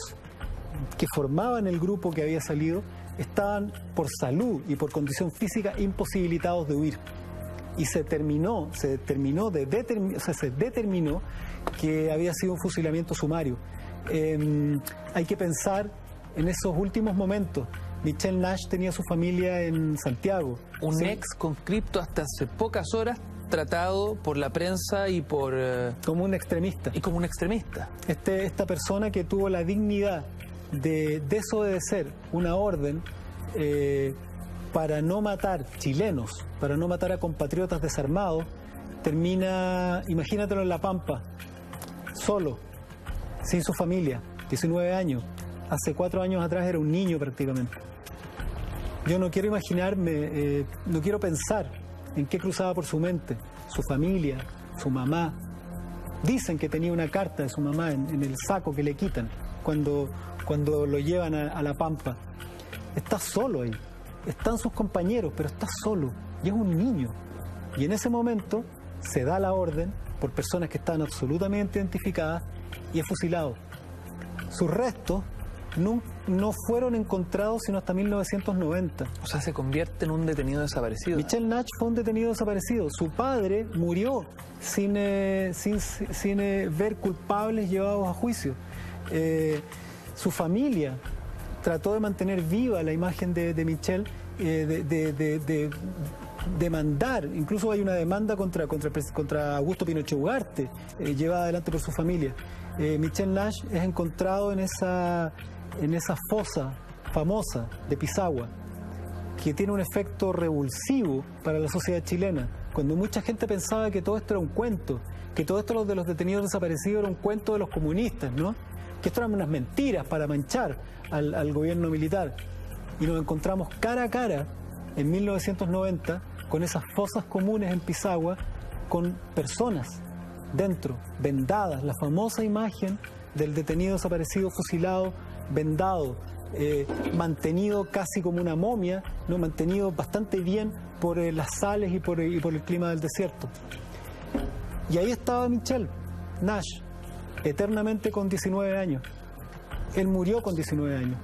que formaban el grupo que había salido estaban por salud y por condición física imposibilitados de huir. Y se determinó que había sido un fusilamiento sumario. Hay que pensar en esos últimos momentos. Michel Nash tenía su familia en Santiago. Un ex conscripto hasta hace pocas horas tratado por la prensa y por... como un extremista. Y como un extremista. Esta persona que tuvo la dignidad de desobedecer una orden para no matar chilenos, para no matar a compatriotas desarmados, termina, imagínatelo en La Pampa, solo, sin su familia, 19 años. Hace 4 años atrás era un niño prácticamente. Yo no quiero imaginarme, no quiero pensar en qué cruzaba por su mente, su familia, su mamá. Dicen que tenía una carta de su mamá en el saco que le quitan cuando lo llevan a La Pampa. Está solo ahí. Están sus compañeros, pero está solo. Y es un niño. Y en ese momento se da la orden por personas que están absolutamente identificadas y es fusilado. Sus restos no fueron encontrados sino hasta 1990. O sea, se convierte en un detenido desaparecido. Michel Nash fue un detenido desaparecido. Su padre murió sin ver culpables llevados a juicio. Su familia trató de mantener viva la imagen de Michel, de demandar, incluso hay una demanda contra Augusto Pinochet Ugarte, llevada adelante por su familia. Michel Nash es encontrado en esa fosa famosa de Pisagua, que tiene un efecto revulsivo para la sociedad chilena, cuando mucha gente pensaba que todo esto era un cuento, que todo esto de los detenidos desaparecidos era un cuento de los comunistas, ¿no? Que esto eran unas mentiras para manchar al gobierno militar. Y nos encontramos cara a cara en 1990 con esas fosas comunes en Pisagua, con personas dentro, vendadas, la famosa imagen del detenido desaparecido fusilado, vendado, mantenido casi como una momia, ¿no? Mantenido bastante bien por las sales y por el clima del desierto. Y ahí estaba Michel Nash, eternamente con 19 años. Él murió con 19 años.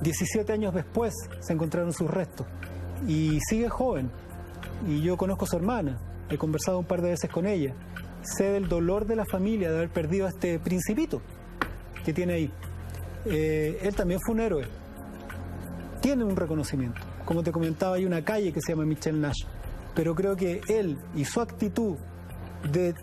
17 años después se encontraron sus restos. Y sigue joven. Y yo conozco a su hermana. He conversado un par de veces con ella. Sé del dolor de la familia de haber perdido a este principito que tiene ahí. Él también fue un héroe. Tiene un reconocimiento, como te comentaba, hay una calle que se llama Michel Nash, pero creo que él y su actitud de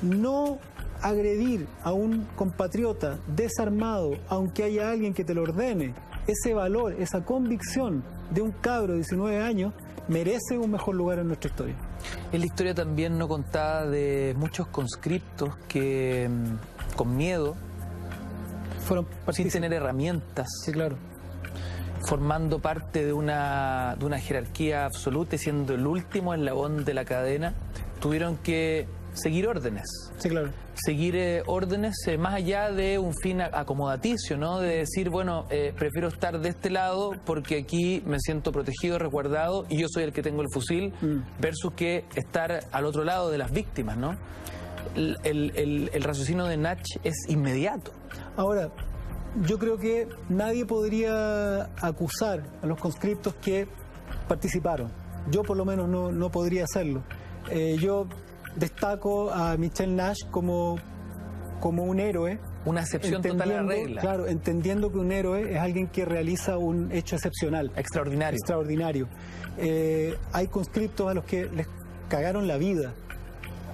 no agredir a un compatriota desarmado, aunque haya alguien que te lo ordene, ese valor, esa convicción de un cabro de 19 años, merece un mejor lugar en nuestra historia. En la historia también no contaba de muchos conscriptos que con miedo, Fueron sin tener herramientas, Sí, claro. formando parte de una jerarquía absoluta y siendo el último eslabón de la cadena, tuvieron que seguir órdenes. Sí, claro. Seguir órdenes más allá de un fin acomodaticio, ¿no? De decir, bueno, prefiero estar de este lado porque aquí me siento protegido, resguardado y yo soy el que tengo el fusil, versus que estar al otro lado de las víctimas, ¿no? El raciocinio de Nash es inmediato. Ahora, yo creo que nadie podría acusar a los conscriptos que participaron. Yo por lo menos no podría hacerlo. Yo destaco a Michel Nash como un héroe. Una excepción total a la regla. Claro, entendiendo que un héroe es alguien que realiza un hecho excepcional. Extraordinario. Hay conscriptos a los que les cagaron la vida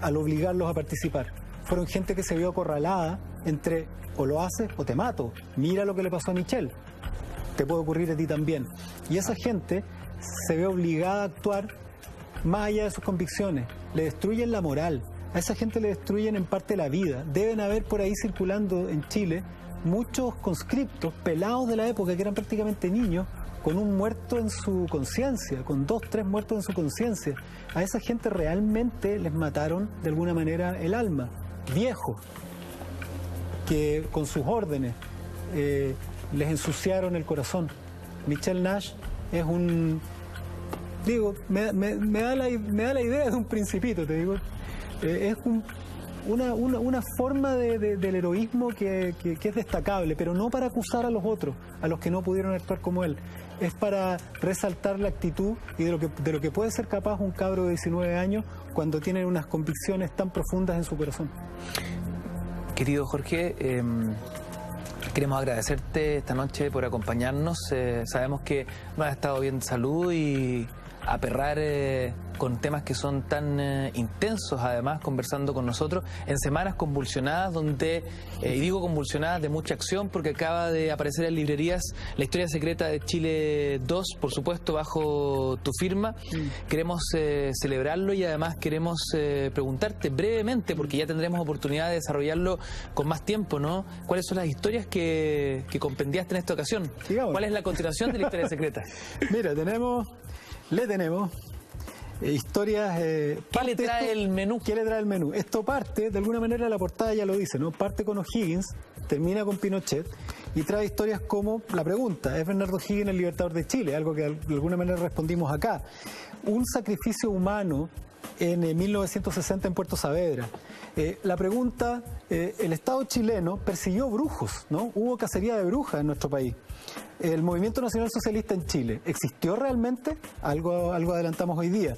al obligarlos a participar. Fueron gente que se vio acorralada entre o lo haces o te mato. Mira lo que le pasó a Michel. Te puede ocurrir a ti también. Y esa gente se ve obligada a actuar más allá de sus convicciones. Le destruyen la moral. A esa gente le destruyen en parte la vida. Deben haber por ahí circulando en Chile muchos conscriptos, pelados de la época, que eran prácticamente niños, con un muerto en su conciencia, con 2, 3 muertos en su conciencia. A esa gente realmente les mataron de alguna manera el alma. Viejos, que con sus órdenes les ensuciaron el corazón. Michel Nash es un... Digo, me da la idea de un principito, te digo. Es una forma del heroísmo que es destacable, pero no para acusar a los otros, a los que no pudieron actuar como él. Es para resaltar la actitud y de lo que puede ser capaz un cabro de 19 años cuando tiene unas convicciones tan profundas en su corazón. Querido Jorge, queremos agradecerte esta noche por acompañarnos. Sabemos que no has estado bien de salud y aperrar con temas que son tan intensos, además, conversando con nosotros en semanas convulsionadas, donde, y digo convulsionadas, de mucha acción, porque acaba de aparecer en librerías La historia secreta de Chile 2, por supuesto, bajo tu firma. Queremos celebrarlo y además queremos preguntarte brevemente, porque ya tendremos oportunidad de desarrollarlo con más tiempo, ¿no? ¿Cuáles son las historias que compendiaste en esta ocasión? Digamos. ¿Cuál es la continuación de La historia secreta? Mira, le tenemos historias... ¿Qué le trae el menú? ¿Qué le trae el menú? Esto parte, de alguna manera la portada ya lo dice, ¿no? Parte con O'Higgins, termina con Pinochet y trae historias como la pregunta, ¿es Bernardo O'Higgins el libertador de Chile? Algo que de alguna manera respondimos acá. Un sacrificio humano en 1960 en Puerto Saavedra. La pregunta, el Estado chileno persiguió brujos, ¿no? Hubo cacería de brujas en nuestro país. El Movimiento Nacional Socialista en Chile, ¿existió realmente? Algo adelantamos hoy día.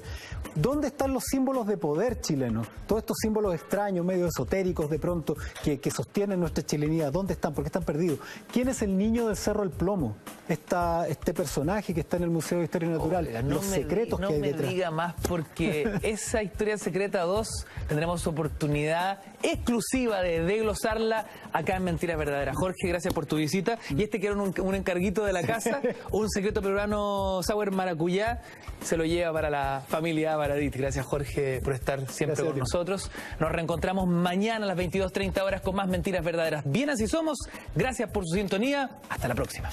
¿Dónde están los símbolos de poder chilenos? Todos estos símbolos extraños, medio esotéricos de pronto, que sostienen nuestra chilenidad, ¿dónde están? ¿Por qué están perdidos? ¿Quién es el niño del Cerro del Plomo? Este personaje que está en el Museo de Historia Natural, los secretos que hay detrás. No me diga más, porque esa historia secreta 2 tendremos oportunidad exclusiva de desglosarla acá en Mentiras Verdaderas. Jorge, gracias por tu visita. Y que era un encarguito de la casa, un secreto peruano sour maracuyá, se lo lleva para la familia Baradit. Gracias, Jorge, por estar siempre con nosotros. Nos reencontramos mañana a las 22:30 horas con más Mentiras Verdaderas. Bien así somos. Gracias por su sintonía. Hasta la próxima.